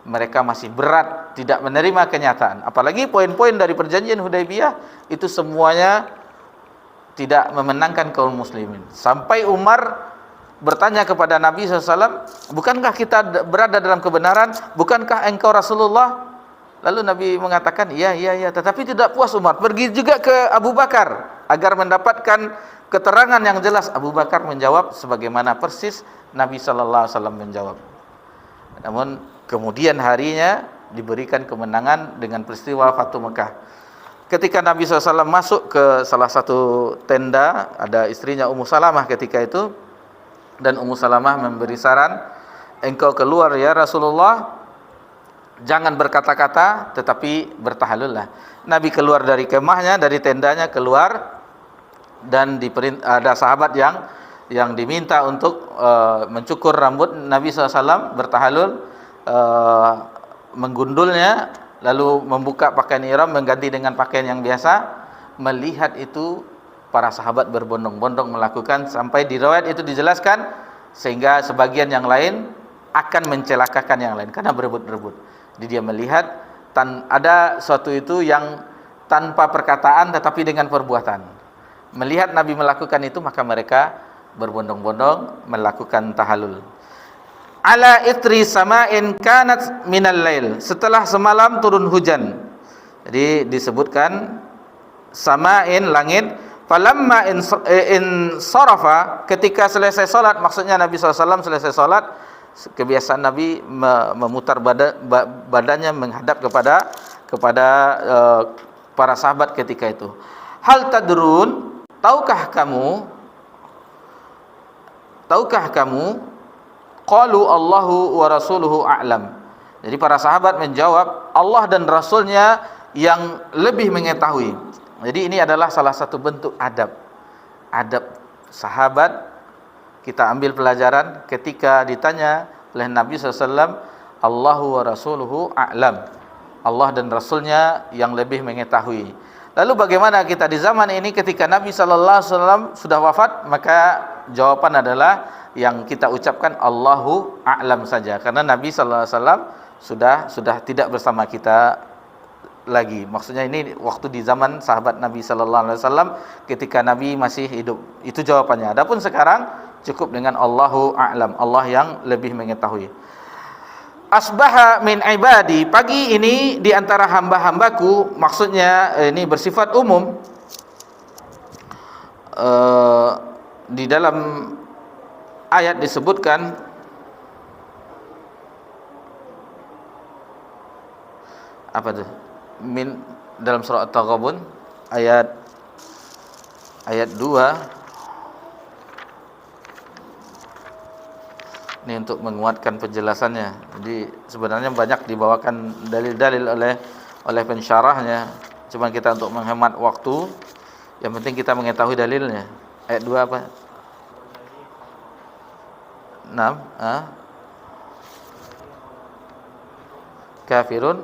mereka masih berat tidak menerima kenyataan. Apalagi poin-poin dari perjanjian Hudaybiyah itu semuanya tidak memenangkan kaum muslimin. Sampai Umar bertanya kepada Nabi SAW, bukankah kita berada dalam kebenaran? Bukankah engkau Rasulullah? Lalu Nabi mengatakan, iya, tetapi tidak puas Umar. Pergi juga ke Abu Bakar agar mendapatkan keterangan yang jelas. Abu Bakar menjawab sebagaimana persis Nabi SAW menjawab. Namun kemudian harinya diberikan kemenangan dengan peristiwa Fathu Mekah. Ketika Nabi SAW masuk ke salah satu tenda, ada istrinya Ummu Salamah ketika itu, dan Ummu Salamah memberi saran, engkau keluar ya Rasulullah, jangan berkata-kata tetapi bertahalullah. Nabi keluar dari kemahnya, dari tendanya keluar, dan ada sahabat yang diminta untuk mencukur rambut Nabi SAW, bertahalul, menggundulnya, lalu membuka pakaian ihram, mengganti dengan pakaian yang biasa. Melihat itu para sahabat berbondong-bondong melakukan, sampai di riwayat itu dijelaskan sehingga sebagian yang lain akan mencelakakan yang lain karena berebut-rebut. Jadi dia melihat ada suatu itu yang tanpa perkataan tetapi dengan perbuatan. Melihat Nabi melakukan itu, maka mereka berbondong-bondong melakukan tahallul. Ala itri sama'in kanat minal lail, setelah semalam turun hujan. Jadi disebutkan sama'in, langit. Falamma in sarafa, ketika selesai salat, maksudnya Nabi SAW selesai salat, kebiasaan Nabi memutar badannya menghadap kepada para sahabat ketika itu. Hal tadrun, tahukah kamu? Qalu Allahu wa rasuluhu a'lam. Jadi para sahabat menjawab, Allah dan Rasulnya yang lebih mengetahui. Jadi ini adalah salah satu bentuk adab sahabat. Kita ambil pelajaran ketika ditanya oleh Nabi SAW, Allahu wa rasuluhu a'lam, Allah dan Rasulnya yang lebih mengetahui. Lalu bagaimana kita di zaman ini ketika Nabi SAW sudah wafat? Maka jawaban adalah yang kita ucapkan Allahu a'lam saja, karena Nabi SAW sudah tidak bersama kita lagi. Maksudnya ini waktu di zaman sahabat Nabi SAW ketika Nabi masih hidup. Itu jawabannya. Adapun sekarang cukup dengan Allahu a'lam, Allah yang lebih mengetahui. Asbaha min ibadi, pagi ini di antara hamba-hambaku, maksudnya ini bersifat umum. Di dalam ayat disebutkan apa tuh? Min dalam surah At-Taghabun ayat 2. Ini untuk menguatkan penjelasannya. Jadi sebenarnya banyak dibawakan dalil-dalil oleh pensyarahnya. Cuma kita untuk menghemat waktu, yang penting kita mengetahui dalilnya. Ayat 2 apa? 6. Kafirun.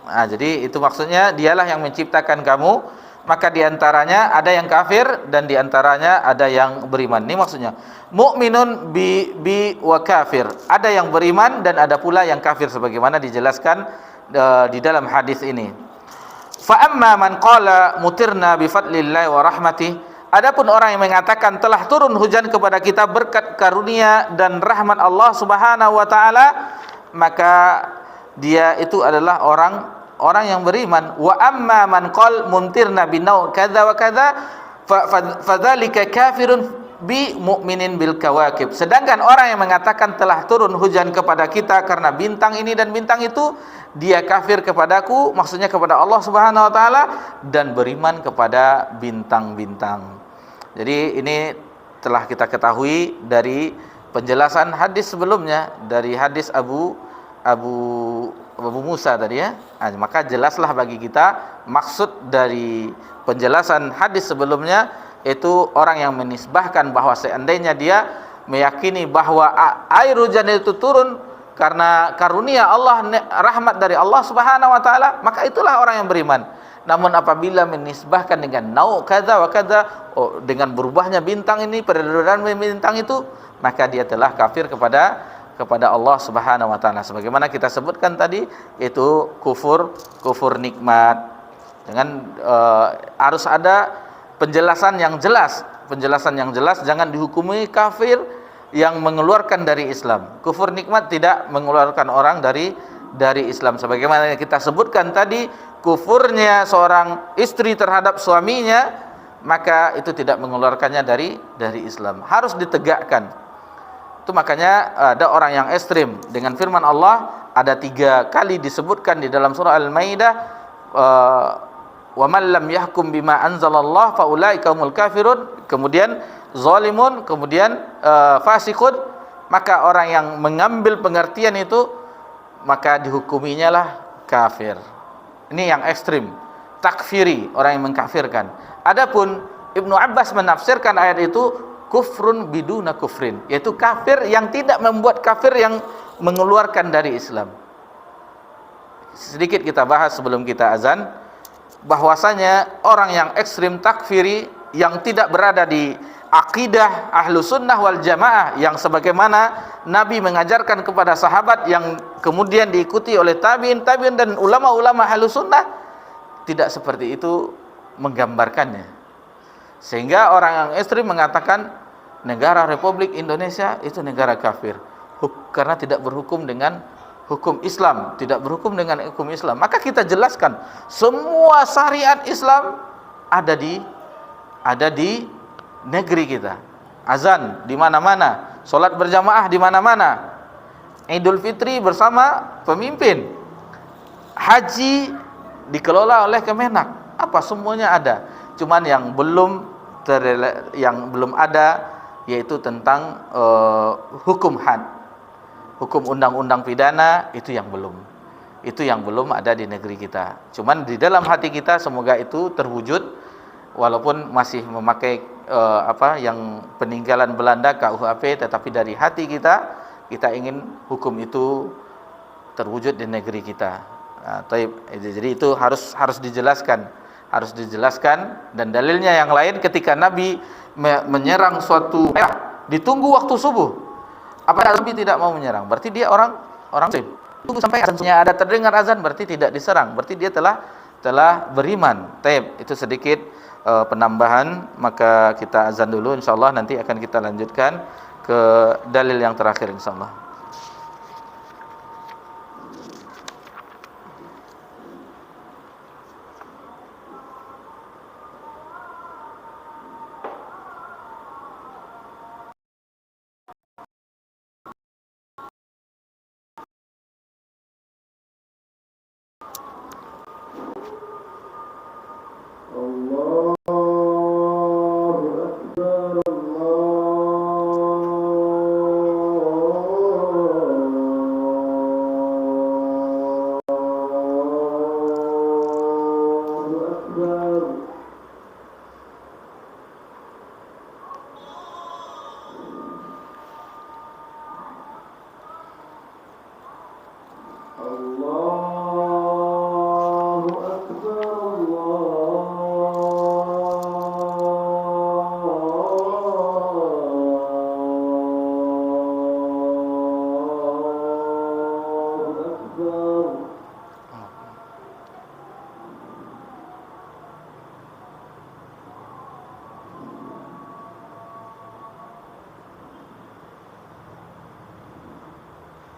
Jadi itu maksudnya dialah yang menciptakan kamu, maka diantaranya ada yang kafir dan diantaranya ada yang beriman. Ini maksudnya mukminun bi wa kafir, ada yang beriman dan ada pula yang kafir sebagaimana dijelaskan di dalam hadis ini. Fa amma man qala mutirna bi fadlillahi wa rahmatih, adapun orang yang mengatakan telah turun hujan kepada kita berkat karunia dan rahmat Allah Subhanahu wa taala, maka dia itu adalah orang yang beriman. Wa amma man qal muntirna binau kadza wa kadza fadzalika kafirun bi mu'minin bil kawakib. Sedangkan orang yang mengatakan telah turun hujan kepada kita karena bintang ini dan bintang itu, dia kafir kepadaku, maksudnya kepada Allah Subhanahu wa taala, dan beriman kepada bintang-bintang. Jadi ini telah kita ketahui dari penjelasan hadis sebelumnya, dari hadis Abu Musa tadi ya. Maka jelaslah bagi kita maksud dari penjelasan hadis sebelumnya, itu orang yang menisbahkan bahwa seandainya dia meyakini bahwa air hujan itu turun karena karunia Allah, rahmat dari Allah Subhanahu wa taala, maka itulah orang yang beriman. Namun apabila menisbahkan dengan nau kadza wa kadza, dengan berubahnya bintang ini, peredaran bintang itu, maka dia telah kafir kepada Allah Subhanahu wa taala. Sebagaimana kita sebutkan tadi, itu kufur nikmat. Harus ada penjelasan yang jelas, jangan dihukumi kafir yang mengeluarkan dari Islam. Kufur nikmat tidak mengeluarkan orang dari Islam. Sebagaimana kita sebutkan tadi, kufurnya seorang istri terhadap suaminya, maka itu tidak mengeluarkannya dari Islam. Harus ditegakkan. Itu makanya ada orang yang ekstrim dengan firman Allah. Ada 3 kali disebutkan di dalam surah Al-Maidah, wa man lam yahkum bima anzalallah faulaika humul kafirun, kemudian zalimun, kemudian fasikun, maka orang yang mengambil pengertian itu maka dihukuminya lah kafir. Ini yang ekstrim, takfiri, orang yang mengkafirkan. Adapun Ibnu Abbas menafsirkan ayat itu kufrun biduna kufrin, yaitu kafir yang tidak membuat kafir yang mengeluarkan dari Islam. Sedikit kita bahas sebelum kita azan, bahwasanya orang yang ekstrim takfiri yang tidak berada di akidah ahlu sunnah wal jamaah, yang sebagaimana Nabi mengajarkan kepada sahabat, yang kemudian diikuti oleh tabi'in dan ulama-ulama ahlu sunnah, tidak seperti itu menggambarkannya. Sehingga orang yang ekstrim mengatakan negara Republik Indonesia itu negara kafir karena tidak berhukum dengan hukum Islam, tidak berhukum dengan hukum Islam. Maka kita jelaskan semua syariat Islam ada di negeri kita. Azan di mana-mana, salat berjamaah di mana-mana, Idul Fitri bersama pemimpin, haji dikelola oleh Kemenak. Apa semuanya ada. Cuman yang belum ada yaitu tentang hukum had, hukum undang-undang pidana, itu yang belum ada di negeri kita. Cuman di dalam hati kita semoga itu terwujud, walaupun masih memakai yang peninggalan Belanda KUHP, tetapi dari hati kita ingin hukum itu terwujud di negeri kita. Jadi itu harus dijelaskan, dan dalilnya yang lain ketika Nabi menyerang suatu ditunggu waktu subuh. Apakah Nabi tidak mau menyerang? Berarti dia orang muslim. Tunggu sampai azannya ada terdengar azan, berarti tidak diserang, berarti dia telah beriman. Itu sedikit penambahan, maka kita azan dulu, insyaallah nanti akan kita lanjutkan ke dalil yang terakhir insyaallah.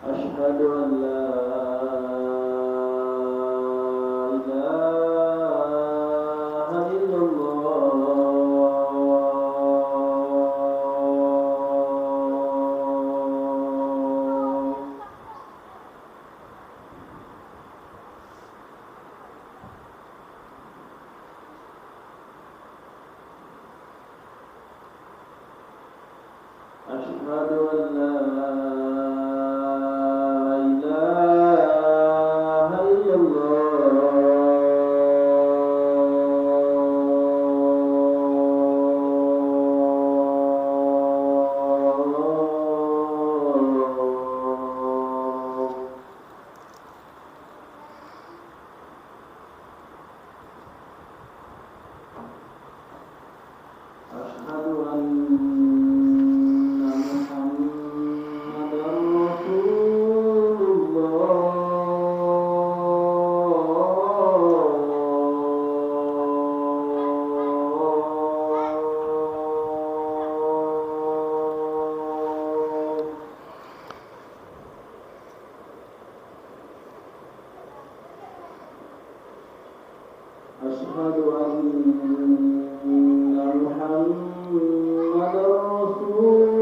Asyhadu an la ilaha illallah. Asyhadu an la Asyhadu anna Muhammadar Rasulullah.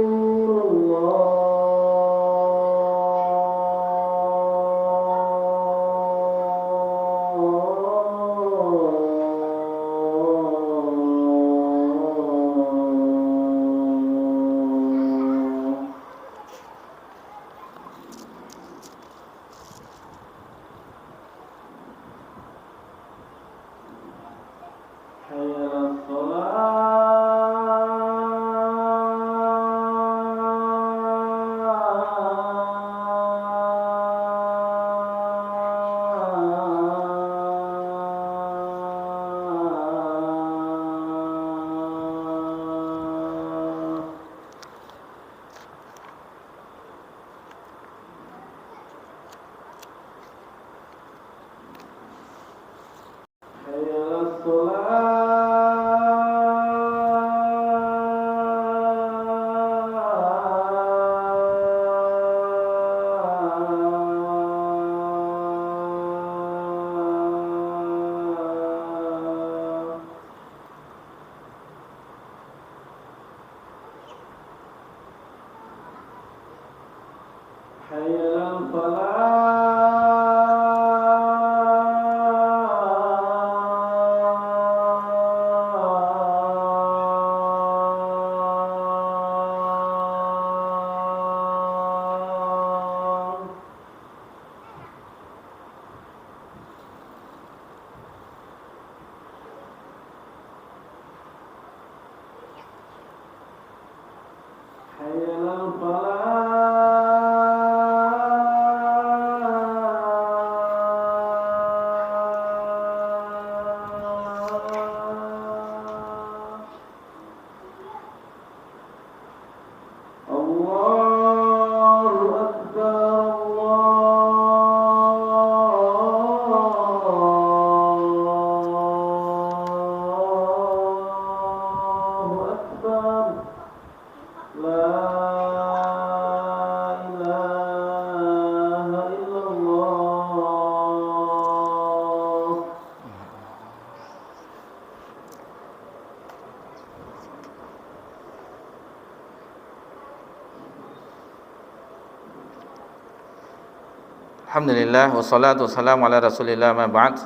Alhamdulillah wassalatu wassalamu ala Rasulillah ma ba'd.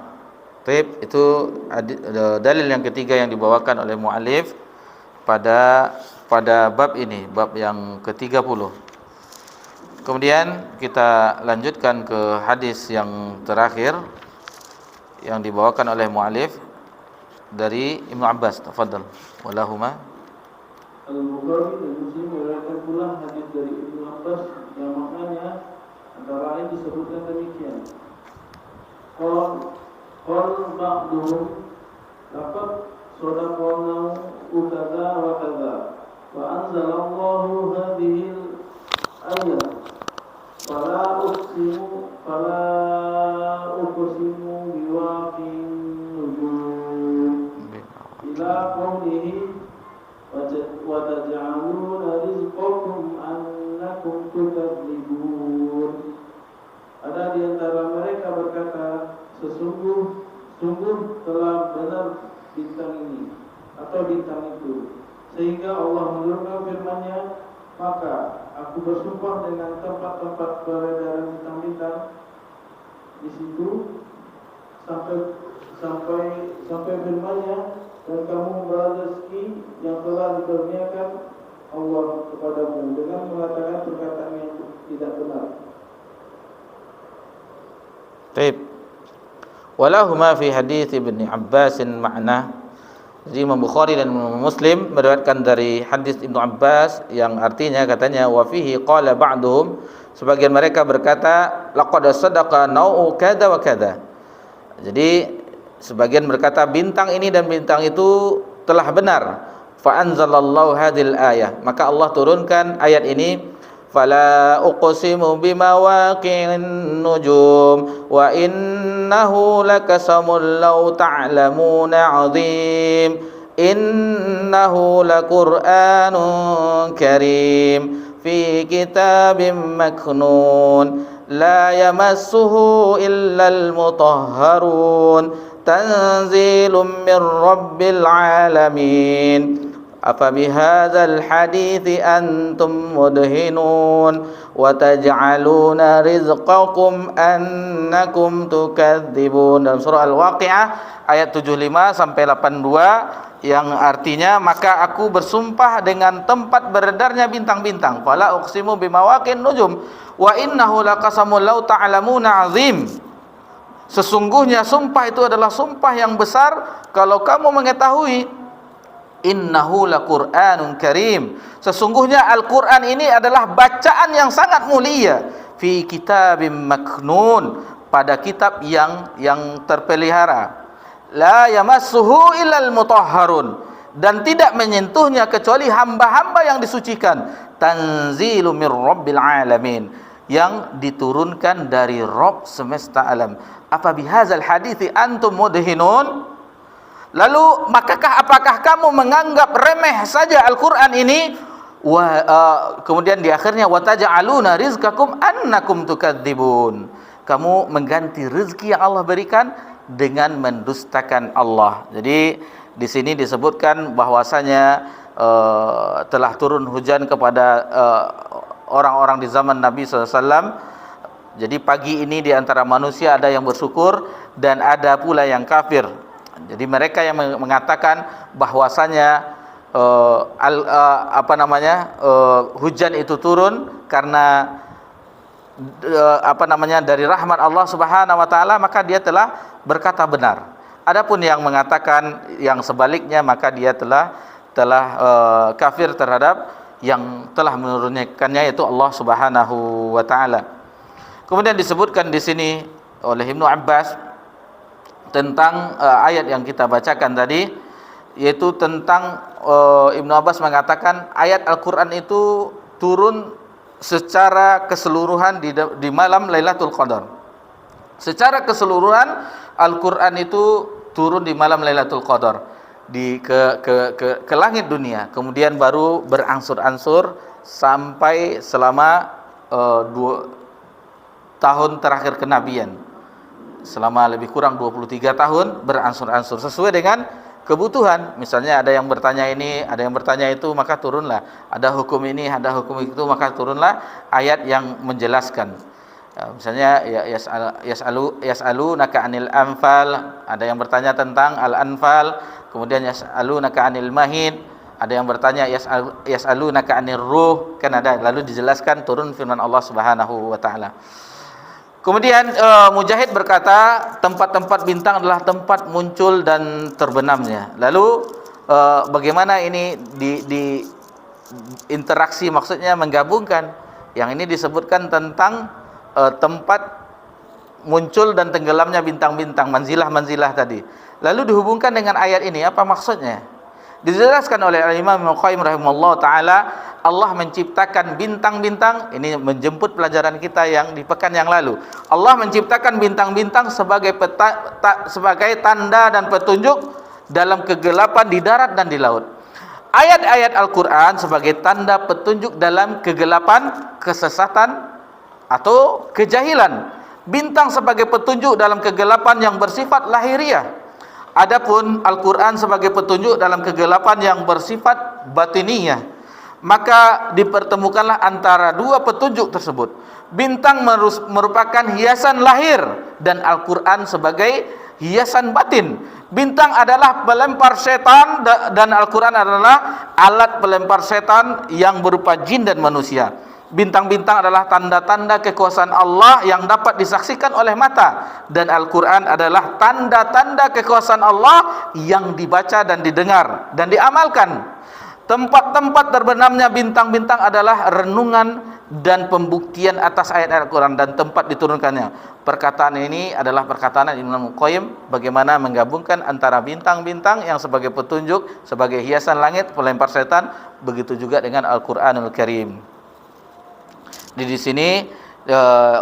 Taib, itu dalil yang ketiga yang dibawakan oleh muallif pada bab ini, bab yang ke-30. Kemudian kita lanjutkan ke hadis yang terakhir yang dibawakan oleh muallif dari Ibnu Abbas. Tafadhal. Walahuma. Al-Bukhari dan Muslim meriwayatkan pula hadis dari Ibnu Abbas yang maknanya antara lain disebutkan demikian. Qal ba'duhum laqad sadaqana ukadza wa kadza wa anzalallahu hadhihi al-ayat fala uqsimu biwaqi'in nujum ila qawlihi wa taj'aluna rizqakum annakum tukadzibun. Ada di antara mereka berkata, sungguh telah benar bintang ini atau bintang itu, sehingga Allah menurunkan firman-Nya, maka aku bersumpah dengan tempat-tempat peredaran bintang-bintang di situ sampai firman-Nya, dan kamu membawa rezeki yang telah dikurniakan Allah kepadamu dengan mengatakan perkataan yang tidak benar. Taib. Walahuma fi hadis Ibnu Abbas makna. Jadi Imam Bukhari dan Imam Muslim meriwayatkan dari hadis Ibnu Abbas yang artinya katanya wa fihi qala ba'duhum, sebagian mereka berkata laqad sadaqa nau'u kada wa kada. Jadi sebagian berkata bintang ini dan bintang itu telah benar. Fa anzalallahu hadhil ayah, maka Allah turunkan ayat ini, fala uqsimu bimawaqi'in nujum wa innahu lakasamul law ta'lamuna 'azim innahu laqur'anun karim fi kitabim maknun la yamassuhu illal mutahharun tanzilun mir rabbil alamin. Afabihadzal hadithi antum mudhinun wa taj'aluna rizqakum annakum tukadzibun. Dalam surah Al-Waqi'ah ayat 75 sampai 82 yang artinya, maka aku bersumpah dengan tempat beredarnya bintang-bintang, fala uqsimu bimawaqi'in nujum wa innahu laqasamul law ta'lamuna 'azim. Sesungguhnya sumpah itu adalah sumpah yang besar kalau kamu mengetahui. Innahu laqur'anun karim, sesungguhnya Al-Qur'an ini adalah bacaan yang sangat mulia, fi kitabim maknun, pada kitab yang terpelihara, la yamassuhu illal mutahharun, dan tidak menyentuhnya kecuali hamba-hamba yang disucikan, tanzilu mir rabbil alamin, yang diturunkan dari Rabb semesta alam. Apa bihadzal hadithi antum mudhinun? Lalu apakah kamu menganggap remeh saja Al-Quran ini? Kemudian di akhirnya wa taj'aluna rizqakum annakum tukadzibun, kamu mengganti rezeki yang Allah berikan dengan mendustakan Allah. Jadi di sini disebutkan bahwasanya telah turun hujan kepada orang-orang di zaman Nabi SAW. Jadi pagi ini di antara manusia ada yang bersyukur dan ada pula yang kafir. Jadi mereka yang mengatakan bahwasanya hujan itu turun karena dari rahmat Allah Subhanahu wa taala, maka dia telah berkata benar. Adapun yang mengatakan yang sebaliknya, maka dia telah kafir terhadap yang telah menurunkannya, yaitu Allah Subhanahu wa taala. Kemudian disebutkan di sini oleh Ibnu Abbas tentang ayat yang kita bacakan tadi, yaitu tentang Ibnu Abbas mengatakan ayat Al-Quran itu turun secara keseluruhan di malam Lailatul Qadar. Secara keseluruhan Al-Quran itu turun di malam Lailatul Qadar ke langit dunia, kemudian baru berangsur-angsur sampai selama 2 tahun terakhir kenabian. Selama lebih kurang 23 tahun berangsur-angsur sesuai dengan kebutuhan. Misalnya ada yang bertanya ini, ada yang bertanya itu, maka turunlah ada hukum ini, ada hukum itu, maka turunlah ayat yang menjelaskan. Misalnya yas'alunaka 'anil anfal, ada yang bertanya tentang al-anfal. Kemudian yas'alunaka 'anil mahid, ada yang bertanya yas'alunaka 'anir ruh, kan ada. Lalu dijelaskan turun firman Allah Subhanahu wa taala. Kemudian Mujahid berkata, tempat-tempat bintang adalah tempat muncul dan terbenamnya. Lalu bagaimana ini di interaksi, maksudnya menggabungkan. Yang ini disebutkan tentang tempat muncul dan tenggelamnya bintang-bintang, manzilah-manzilah tadi. Lalu dihubungkan dengan ayat ini, apa maksudnya? Dijelaskan oleh Imam Ibnu Qayyim rahimahullah taala, Allah menciptakan bintang-bintang. Ini menjemput pelajaran kita yang di pekan yang lalu. Allah menciptakan bintang-bintang sebagai sebagai tanda dan petunjuk dalam kegelapan di darat dan di laut. Ayat-ayat Al-Quran sebagai tanda petunjuk dalam kegelapan, kesesatan atau kejahilan. Bintang sebagai petunjuk dalam kegelapan yang bersifat lahiriah. Adapun Al-Quran sebagai petunjuk dalam kegelapan yang bersifat batiniyah. Maka dipertemukanlah antara dua petunjuk tersebut. Bintang merupakan hiasan lahir dan Al-Quran sebagai hiasan batin. Bintang adalah pelempar setan dan Al-Quran adalah alat pelempar setan yang berupa jin dan manusia. Bintang-bintang adalah tanda-tanda kekuasaan Allah yang dapat disaksikan oleh mata, dan Al-Quran adalah tanda-tanda kekuasaan Allah yang dibaca dan didengar dan diamalkan. Tempat-tempat terbenamnya bintang-bintang adalah renungan dan pembuktian atas ayat-ayat Al-Quran dan tempat diturunkannya. Perkataan ini adalah perkataan Imam Qayyim bagaimana menggabungkan antara bintang-bintang yang sebagai petunjuk, sebagai hiasan langit, pelempar setan, begitu juga dengan Al-Quranul Karim. Di sini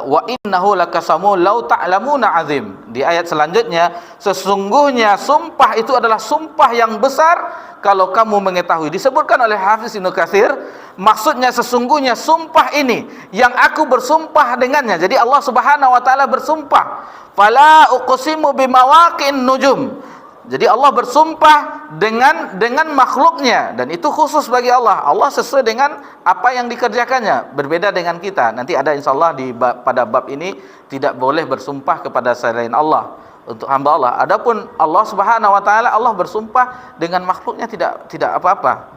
wa innahu lakasamu law ta'lamuna azim. Di ayat selanjutnya, sesungguhnya sumpah itu adalah sumpah yang besar kalau kamu mengetahui. Disebutkan oleh Hafiz Ibnu Katsir, maksudnya sesungguhnya sumpah ini yang aku bersumpah dengannya. Jadi Allah Subhanahu wa taala bersumpah, fala uqsimu bimawaqi'in nujum. Jadi Allah bersumpah dengan makhluknya, dan itu khusus bagi Allah. Allah sesuai dengan apa yang dikerjakannya, berbeda dengan kita. Nanti ada insyaallah pada bab ini tidak boleh bersumpah kepada selain Allah untuk hamba Allah. Adapun Allah Subhanahu wa taala, Allah bersumpah dengan makhluknya tidak apa-apa.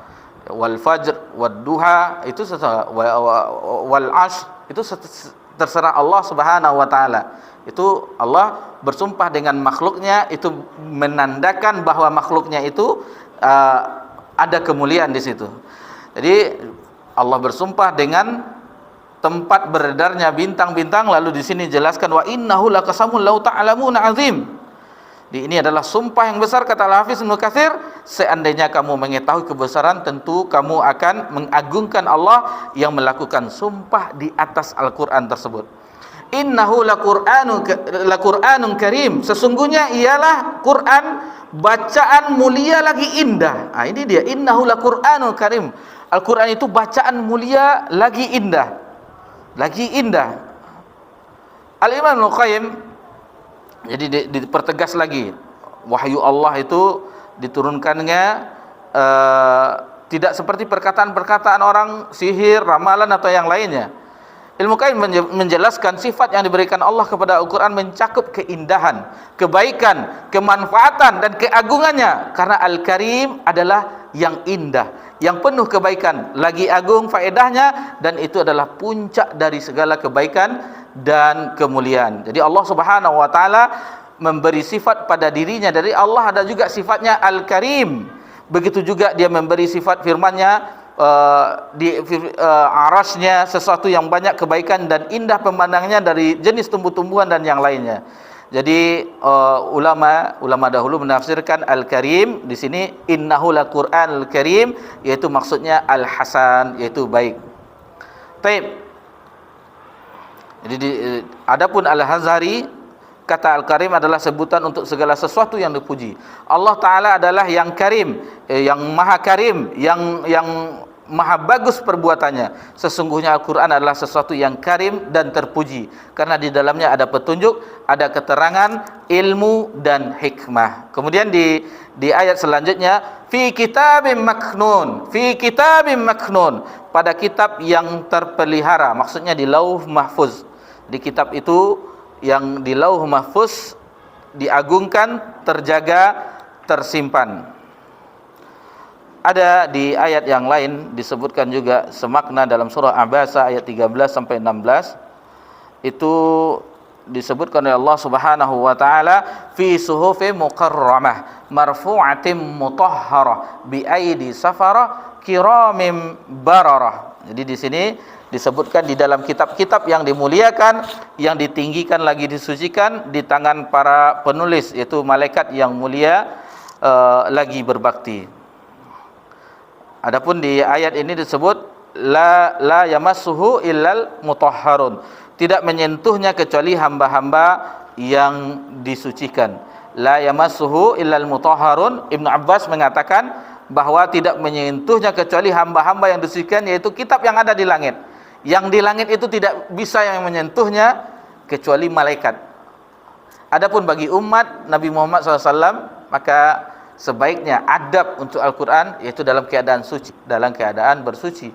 Wal fajr wad duha itu wal ashr itu terserah Allah Subhanahu wa taala. Itu Allah bersumpah dengan makhluknya, itu menandakan bahwa makhluknya itu ada kemuliaan di situ. Jadi Allah bersumpah dengan tempat beredarnya bintang-bintang. Lalu di sini jelaskan wa innahu laqasamun law ta'lamuna azim. Ini adalah sumpah yang besar, kata Al-Hafiz Ibnu Katsir. Seandainya kamu mengetahui kebesaran, tentu kamu akan mengagungkan Allah yang melakukan sumpah di atas Al-Quran tersebut. Innahu laqur'anun karim. Sesungguhnya ialah Quran bacaan mulia lagi indah. Ini dia, innahu laqur'anun karim. Al-Quran itu bacaan mulia lagi indah. Lagi indah. Al-Imam Ibnu Qayyim jadi dipertegas lagi, wahyu Allah itu diturunkannya tidak seperti perkataan-perkataan orang sihir, ramalan atau yang lainnya. Ilmu Qayyim menjelaskan sifat yang diberikan Allah kepada Al-Quran mencakup keindahan, kebaikan, kemanfaatan dan keagungannya. Karena Al-Karim adalah yang indah, yang penuh kebaikan, lagi agung faedahnya, dan itu adalah puncak dari segala kebaikan dan kemuliaan. Jadi Allah Subhanahu wa taala memberi sifat pada dirinya. Dari Allah ada juga sifatnya Al-Karim. Begitu juga dia memberi sifat firman-Nya di arasnya sesuatu yang banyak kebaikan dan indah pemandangnya dari jenis tumbuh-tumbuhan dan yang lainnya. Jadi ulama dahulu menafsirkan Al-Karim di sini innahu laqur'anul karim, yaitu maksudnya Al-Hasan, yaitu baik. Baik. Jadi adapun Al-Hazari kata Al-Karim adalah sebutan untuk segala sesuatu yang dipuji. Allah Ta'ala adalah yang karim, yang maha karim, yang maha bagus perbuatannya. Sesungguhnya Al-Quran adalah sesuatu yang karim dan terpuji, karena di dalamnya ada petunjuk, ada keterangan, ilmu dan hikmah. Kemudian di ayat selanjutnya, fi kitabim maknun, fi kitabim maknun, pada kitab yang terpelihara, maksudnya di lauh mahfuz. Di kitab itu yang di Lauh Mahfuz diagungkan, terjaga, tersimpan. Ada di ayat yang lain disebutkan juga semakna dalam surah Abasa ayat 13 sampai 16. Itu disebutkan oleh Allah Subhanahu wa taala fi suhufin mukarramah marfu'atin mutahharah bi aidi safara kiramim bararah. Jadi di sini disebutkan di dalam kitab-kitab yang dimuliakan, yang ditinggikan lagi disucikan di tangan para penulis, yaitu malaikat yang mulia lagi berbakti. Adapun di ayat ini disebut la yamassuhu illal mutahharun, tidak menyentuhnya kecuali hamba-hamba yang disucikan. La yamassuhu illal mutahharun, Ibnu Abbas mengatakan bahwa tidak menyentuhnya kecuali hamba-hamba yang disucikan, yaitu kitab yang ada di langit. Yang di langit itu tidak bisa yang menyentuhnya kecuali malaikat. Adapun bagi umat Nabi Muhammad SAW, maka sebaiknya adab untuk Al-Quran yaitu dalam keadaan suci, dalam keadaan bersuci,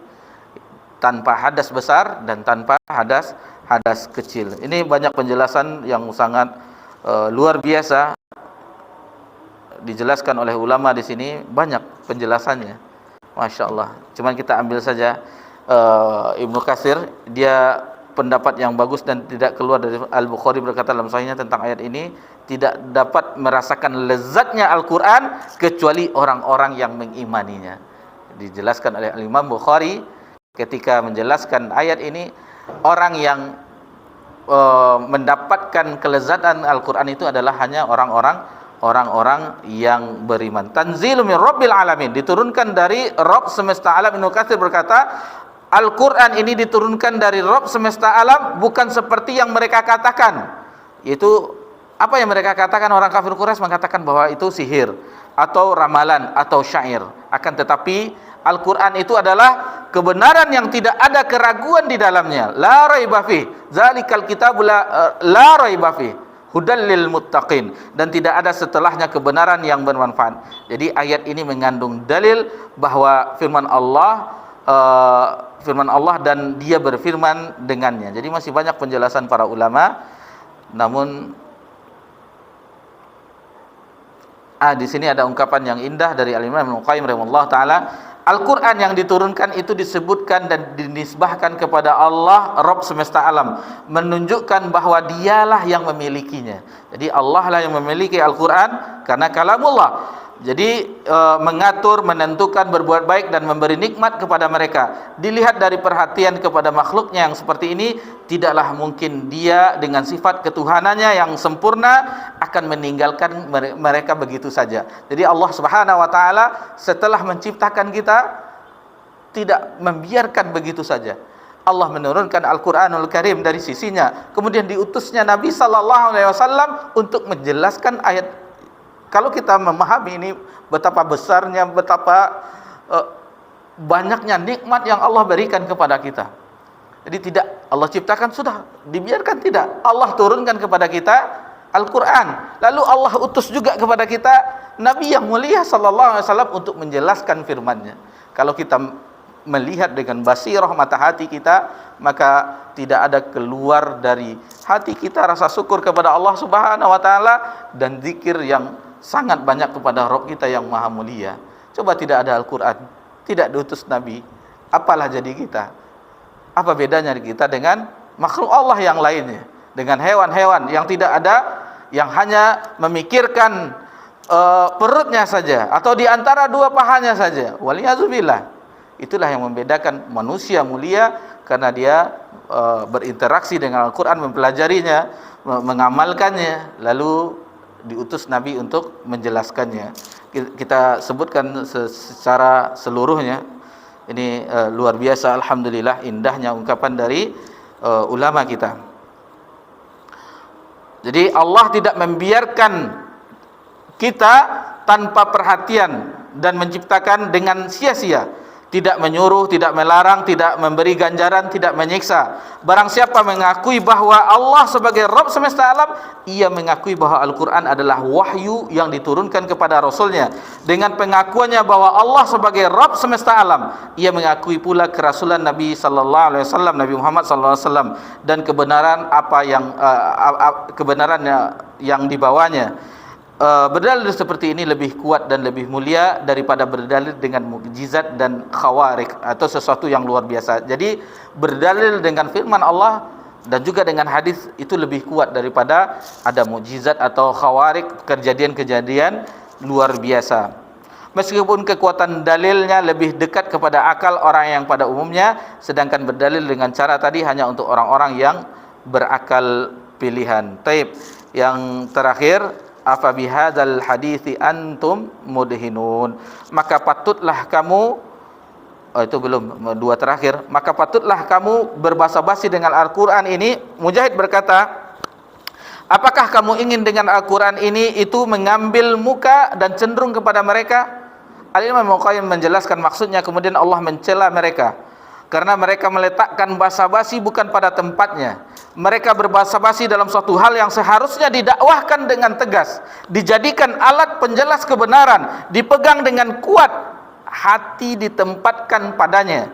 tanpa hadas besar dan tanpa hadas kecil. Ini banyak penjelasan yang sangat luar biasa dijelaskan oleh ulama di sini, banyak penjelasannya, masya Allah. Cuman kita ambil saja Ibnu Katsir, dia pendapat yang bagus dan tidak keluar dari Al-Bukhari, berkata dalam sahihnya tentang ayat ini, tidak dapat merasakan lezatnya Al-Quran kecuali orang-orang yang mengimaninya. Dijelaskan oleh Al-Imam Bukhari ketika menjelaskan ayat ini, orang yang mendapatkan kelezatan Al-Quran itu adalah hanya orang-orang yang beriman. Tanzilu min Rabbil Alamin, diturunkan dari Rabb semesta alam. Ibnu Katsir berkata, Al-Quran ini diturunkan dari Rabb semesta alam, bukan seperti yang mereka katakan. Yaitu apa yang mereka katakan, orang kafir Quraisy mengatakan bahwa itu sihir atau ramalan atau syair. Akan tetapi Al-Quran itu adalah kebenaran yang tidak ada keraguan di dalamnya. La raiba fi, zalikal kitabul la raiba fi, hudal lil muttaqin, dan tidak ada setelahnya kebenaran yang bermanfaat. Jadi ayat ini mengandung dalil bahwa firman Allah dan dia berfirman dengannya. Jadi masih banyak penjelasan para ulama. Namun di sini ada ungkapan yang indah dari Al-Imam Ibnu Qayyim rahimahullah taala. Al-Quran yang diturunkan itu disebutkan dan dinisbahkan kepada Allah Rabb semesta alam, menunjukkan bahwa dialah yang memilikinya. Jadi Allah lah yang memiliki Al-Quran karena kalamullah. Jadi mengatur, menentukan, berbuat baik dan memberi nikmat kepada mereka. Dilihat dari perhatian kepada makhluknya yang seperti ini, tidaklah mungkin dia dengan sifat ketuhanannya yang sempurna akan meninggalkan mereka begitu saja. Jadi Allah Subhanahu wa taala setelah menciptakan kita tidak membiarkan begitu saja. Allah menurunkan Al-Quranul Karim dari sisinya, kemudian diutusnya Nabi sallallahu alaihi wasallam untuk menjelaskan ayat. Kalau kita memahami ini, betapa besarnya, betapa banyaknya nikmat yang Allah berikan kepada kita. Jadi tidak Allah ciptakan sudah dibiarkan, tidak. Allah turunkan kepada kita Al-Quran. Lalu Allah utus juga kepada kita Nabi yang mulia sallallahu alaihi wasallam untuk menjelaskan firman-Nya. Kalau kita melihat dengan basirah mata hati kita, maka tidak ada keluar dari hati kita rasa syukur kepada Allah Subhanahu wa taala dan zikir yang sangat banyak kepada Rabb kita yang maha mulia. Coba tidak ada Al-Quran, tidak diutus Nabi, apalah jadi kita? Apa bedanya kita dengan makhluk Allah yang lainnya, dengan hewan-hewan yang tidak ada, yang hanya memikirkan perutnya saja atau di antara dua pahanya saja. Waliyazubillah. Itulah yang membedakan manusia mulia, karena dia berinteraksi dengan Al-Quran, mempelajarinya, mengamalkannya, lalu diutus Nabi untuk menjelaskannya. Kita sebutkan secara seluruhnya. Ini luar biasa, alhamdulillah, indahnya ungkapan dari ulama kita. Jadi Allah tidak membiarkan kita tanpa perhatian dan menciptakan dengan sia-sia. tidak menyuruh, tidak melarang, tidak memberi ganjaran, tidak menyiksa. Barang siapa mengakui bahwa Allah sebagai Rabb semesta alam, ia mengakui bahwa Al-Quran adalah wahyu yang diturunkan kepada Rasulnya. Dengan pengakuannya bahwa Allah sebagai Rabb semesta alam, ia mengakui pula kerasulan Nabi sallallahu alaihi wasallam, Nabi Muhammad sallallahu alaihi wasallam, dan kebenaran apa yang kebenarannya yang dibawanya. Berdalil seperti ini lebih kuat dan lebih mulia daripada berdalil dengan mukjizat dan khawarik atau sesuatu yang luar biasa. Jadi berdalil dengan firman Allah dan juga dengan hadis itu lebih kuat daripada ada mukjizat atau khawarik, kejadian-kejadian luar biasa. Meskipun kekuatan dalilnya lebih dekat kepada akal orang yang pada umumnya, sedangkan berdalil dengan cara tadi hanya untuk orang-orang yang berakal pilihan. Taib. Yang terakhir, afa bihadzal hadithi antum mudhinun, maka patutlah kamu itu belum, dua terakhir, maka patutlah kamu berbasa-basi dengan Al-Quran ini. Mujahid berkata, apakah kamu ingin dengan Al-Quran ini itu mengambil muka dan cenderung kepada mereka? Al-Imam Al-Qayyim menjelaskan maksudnya, kemudian Allah mencela mereka karena mereka meletakkan basa-basi bukan pada tempatnya. Mereka berbasa-basi dalam suatu hal yang seharusnya didakwahkan dengan tegas, dijadikan alat penjelas kebenaran, dipegang dengan kuat, hati ditempatkan padanya,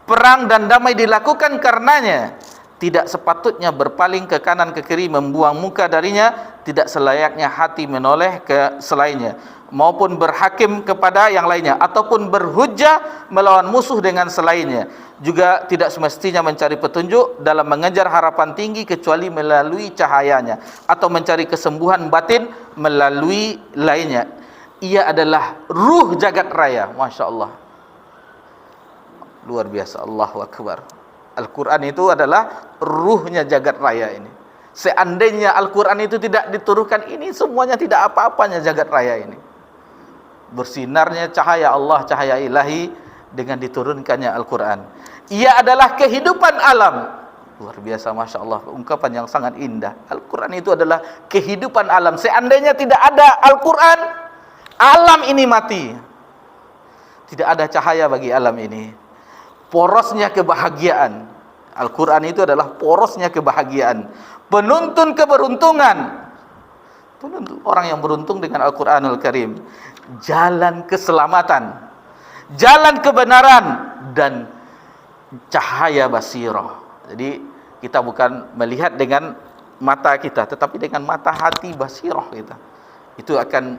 perang dan damai dilakukan karenanya. Tidak sepatutnya berpaling ke kanan ke kiri, membuang muka darinya. Tidak selayaknya hati menoleh ke selainnya, maupun berhakim kepada yang lainnya, ataupun berhujjah melawan musuh dengan selainnya. Juga tidak semestinya mencari petunjuk dalam mengejar harapan tinggi kecuali melalui cahayanya, atau mencari kesembuhan batin melalui lainnya. Ia adalah ruh jagat raya. Masya Allah, luar biasa. Allahu Akbar. Al-Quran itu adalah ruhnya jagat raya ini. Seandainya Al-Quran itu tidak diturunkan, ini semuanya tidak apa-apanya jagat raya ini. Bersinarnya cahaya Allah, cahaya ilahi dengan diturunkannya Al-Quran. Ia adalah kehidupan alam. Luar biasa, Masya Allah, ungkapan yang sangat indah. Al-Quran itu adalah kehidupan alam. Seandainya tidak ada Al-Quran, alam ini mati. Tidak ada cahaya bagi alam ini. Porosnya kebahagiaan. Al-Quran itu adalah porosnya kebahagiaan, penuntun keberuntungan. Orang yang beruntung dengan Al-Quranul Karim, jalan keselamatan, jalan kebenaran, dan cahaya basirah. Jadi kita bukan melihat dengan mata kita, tetapi dengan mata hati basirah kita. Itu akan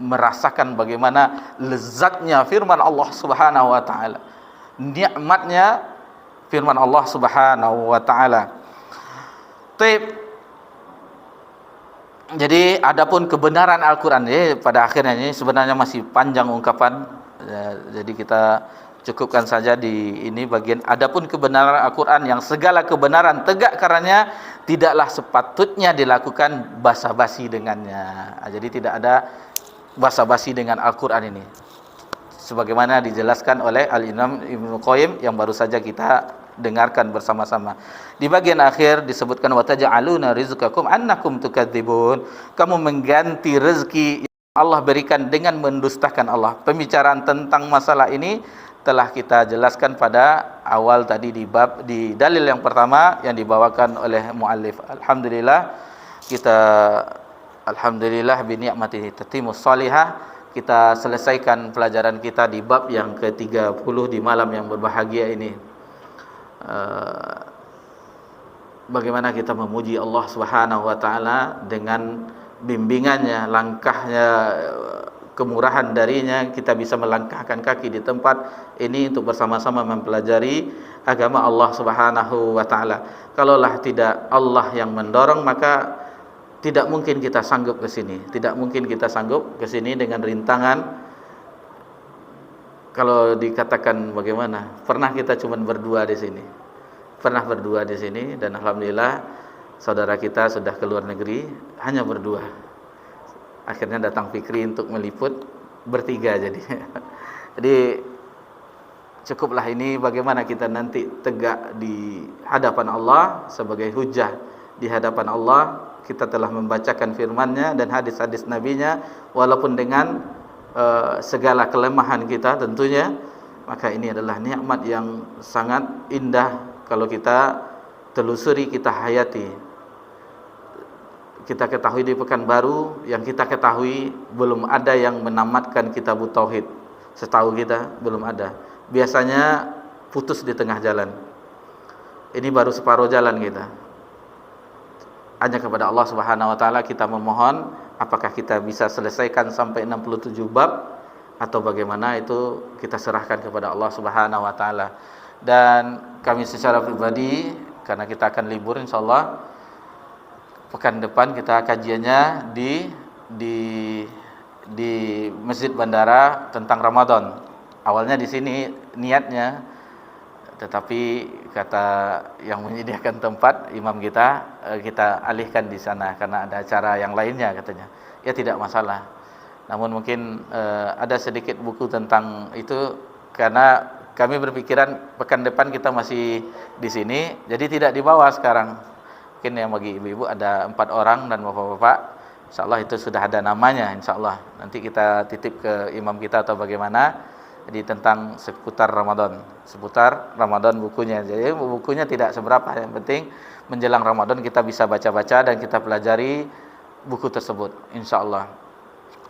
merasakan bagaimana lezatnya firman Allah Subhanahu wa taala, nikmatnya firman Allah Subhanahu wa taala. Jadi adapun kebenaran Al-Quran, pada akhirnya ini sebenarnya masih panjang ungkapan, jadi kita cukupkan saja di ini bagian. Adapun kebenaran Al-Quran yang segala kebenaran tegak karenanya, tidaklah sepatutnya dilakukan basa-basi dengannya. Jadi tidak ada basa-basi dengan Al-Quran ini, sebagaimana dijelaskan oleh Al-Imam Ibnu Qayyim yang baru saja kita dengarkan bersama-sama. Di bagian akhir disebutkan, wa taj'aluna rizqakum annakum tukadzibun, kamu mengganti rezeki yang Allah berikan dengan mendustakan Allah. Pembicaraan tentang masalah ini telah kita jelaskan pada awal tadi di bab, di dalil yang pertama yang dibawakan oleh muallif. Alhamdulillah bi ni'matihi tatimmus salihah. Kita selesaikan pelajaran kita di bab yang ke-30 di malam yang berbahagia ini. Bagaimana kita memuji Allah Subhanahu wa taala dengan bimbingannya, langkahnya, kemurahan darinya, kita bisa melangkahkan kaki di tempat ini untuk bersama-sama mempelajari agama Allah Subhanahu wa taala. Kalaulah tidak Allah yang mendorong, maka tidak mungkin kita sanggup ke sini. Tidak mungkin kita sanggup ke sini dengan rintangan. Kalau dikatakan bagaimana? Pernah kita cuma berdua di sini. Pernah berdua di sini, dan alhamdulillah saudara kita sudah ke luar negeri hanya berdua. Akhirnya datang Fikri untuk meliput bertiga jadi. Jadi cukuplah ini bagaimana kita nanti tegak di hadapan Allah sebagai hujah di hadapan Allah. Kita telah membacakan firman-Nya dan hadis-hadis Nabi-Nya, walaupun dengan segala kelemahan kita tentunya. maka ini adalah nikmat yang sangat indah kalau kita telusuri, kita hayati. Kita ketahui di Pekanbaru, yang kita ketahui belum ada yang menamatkan kitab tauhid. Setahu kita belum ada. Biasanya putus di tengah jalan. Ini baru separuh jalan kita. Hanya kepada Allah Subhanahu wa taala kita memohon, apakah kita bisa selesaikan sampai 67 bab atau bagaimana, itu kita serahkan kepada Allah Subhanahu wa taala. Dan kami secara pribadi, karena kita akan libur insyaallah, pekan depan kita kajiannya di Masjid Bandara tentang Ramadan. Awalnya di sini niatnya, tetapi kata yang menyediakan tempat, imam kita alihkan di sana karena ada acara yang lainnya katanya. Ya tidak masalah. Namun mungkin ada sedikit buku tentang itu, karena kami berpikiran pekan depan kita masih di sini, jadi tidak dibawa sekarang. Mungkin yang bagi ibu-ibu ada 4 orang dan bapak-bapak, insyaallah itu sudah ada namanya insyaallah. Nanti kita titip ke imam kita atau bagaimana. Jadi tentang seputar Ramadan bukunya. Jadi bukunya tidak seberapa, yang penting menjelang Ramadan kita bisa baca-baca dan kita pelajari buku tersebut insyaallah.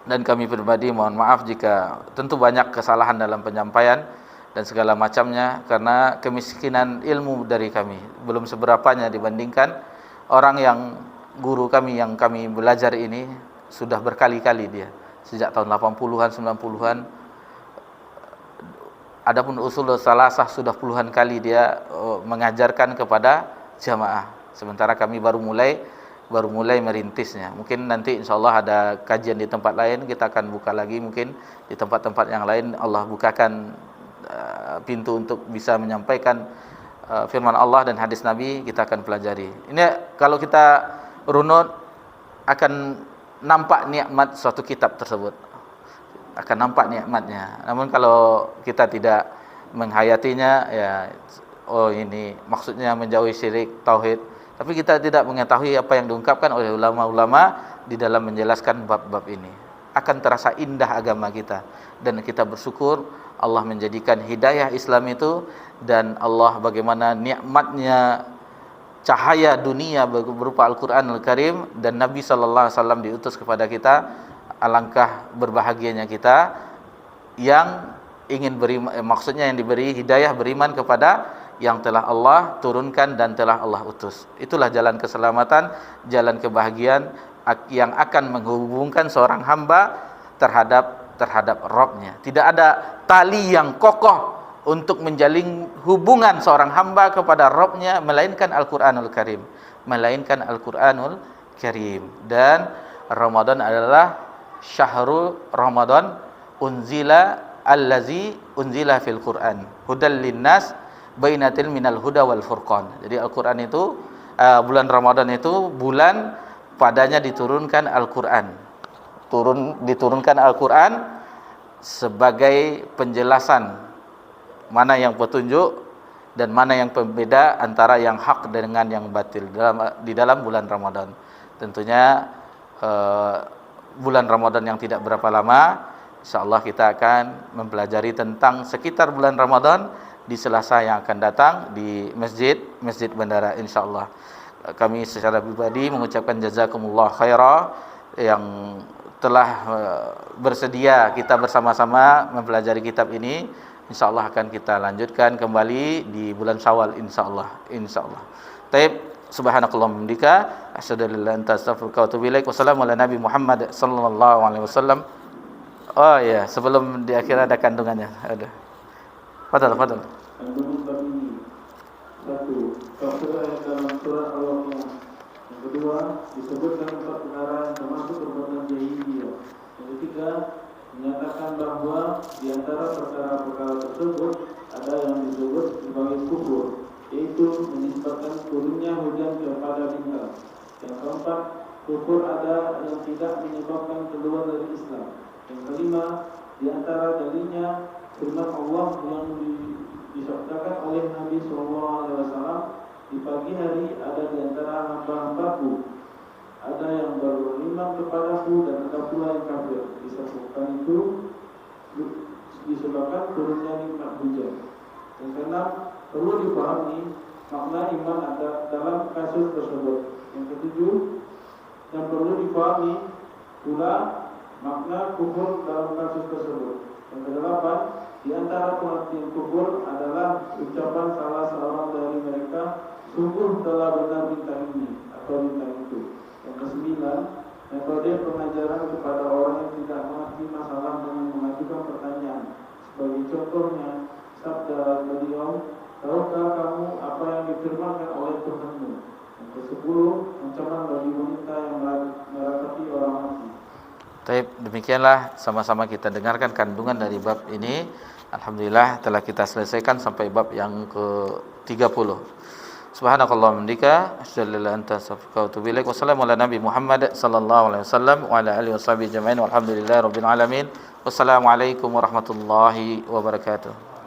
Dan kami pribadi mohon maaf jika tentu banyak kesalahan dalam penyampaian dan segala macamnya, karena kemiskinan ilmu dari kami belum seberapanya dibandingkan orang yang guru kami yang kami belajar ini sudah berkali-kali dia sejak tahun 80-an 90-an. Adapun usul salasah sudah puluhan kali dia mengajarkan kepada jamaah, sementara kami baru mulai merintisnya. Mungkin nanti insyaallah ada kajian di tempat lain, kita akan buka lagi, mungkin di tempat-tempat yang lain Allah bukakan pintu untuk bisa menyampaikan firman Allah dan hadis Nabi, kita akan pelajari. Ini kalau kita runut akan nampak nikmat suatu kitab tersebut, akan nampak nikmatnya. Namun kalau kita tidak menghayatinya, ya ini maksudnya menjauhi syirik, tauhid, tapi kita tidak mengetahui apa yang diungkapkan oleh ulama-ulama di dalam menjelaskan bab-bab ini, akan terasa indah agama kita. Dan kita bersyukur Allah menjadikan hidayah Islam itu, dan Allah bagaimana nikmatnya cahaya dunia berupa Al-Quranul Karim dan Nabi sallallahu alaihi wasallam diutus kepada kita. Alangkah berbahagianya kita yang ingin maksudnya yang diberi hidayah beriman kepada yang telah Allah turunkan dan telah Allah utus. Itulah jalan keselamatan, jalan kebahagiaan yang akan menghubungkan seorang hamba terhadap Rabb-Nya. Tidak ada tali yang kokoh untuk menjalin hubungan seorang hamba kepada Rabb-Nya melainkan Al-Qur'anul Karim, Dan Ramadan adalah syahrul Ramadan allazi unzila fil Qur'an hudal linnas bainatil minal huda wal furqan. Jadi Al-Qur'an itu bulan Ramadan itu bulan padanya diturunkan Al-Qur'an. Diturunkan Al-Qur'an sebagai penjelasan mana yang petunjuk dan mana yang pembeda antara yang hak dengan yang batil di dalam bulan Ramadan. Tentunya bulan Ramadan yang tidak berapa lama, insyaallah kita akan mempelajari tentang sekitar bulan Ramadan di Selasa yang akan datang di Masjid Bandara insyaallah. Kami secara pribadi mengucapkan jazakumullah khaira yang telah bersedia kita bersama-sama mempelajari kitab ini. Insyaallah akan kita lanjutkan kembali di bulan Syawal insyaallah. Taib, subhanakallahumma hamdika asyhadu an la ilaha illa anta astaghfiruka wa atubu ilaik. Wassalamu ala nabi Muhammad sallallahu alaihi wasallam. Oh ya, sebelum di akhir ada kandungannya. Ada. Fadal. Kandungan bab ini. 1. Tafsir ayat dalam surat Al-Waqiah. Yang kedua, disebutkan 4 perkara yang termasuk perbuatan jahiliyah. Yang ketiga, menyatakan bahwa di antara perkara-perkara tersebut ada yang disebut sebagai kufur, yaitu menisbatkan turunnya hujan kepada bintang. Yang keempat, kufur ada yang tidak menyebabkan keluar dari Islam. Yang kelima, di antara dalilnya firman Allah yang disabdakan oleh Nabi SAW, di pagi hari ada di antara hamba-hambaku, ada yang beriman kepadaku dan ada pula yang kafir. Disebutkan itu disebabkan turunnya nikmat hujan. Yang keenam, perlu dipahami makna iman ada dalam kasus tersebut. Yang ketujuh, yang perlu dipahami pula makna kufur dalam kasus tersebut. Yang kedelapan, di antara pengertian kufur adalah ucapan salah seorang dari mereka, sungguh telah benar bintang ini atau bintang itu. Yang kesembilan, metode pengajaran kepada orang yang tidak mengerti masalah dengan mengajukan pertanyaan. Sebagai contohnya, sabda beliau, tahukah kamu apa yang difirmankan oleh Tuhanmu? Yang kesepuluh, ancaman bagi wanita yang meratapi orang mati. Baik, demikianlah sama-sama kita dengarkan kandungan dari bab ini. Alhamdulillah telah kita selesaikan sampai bab yang ke-30. Subhanakallahumma hamdika asyhadu an la ilaha illa anta astaghfiruka wa atubu ilaik. Wassalamu ala nabi Muhammad sallallahu alaihi wasallam wa ala alihi washabihi ajmain. Walhamdulillahirabbil alamin. Wassalamualaikum warahmatullahi wabarakatuh.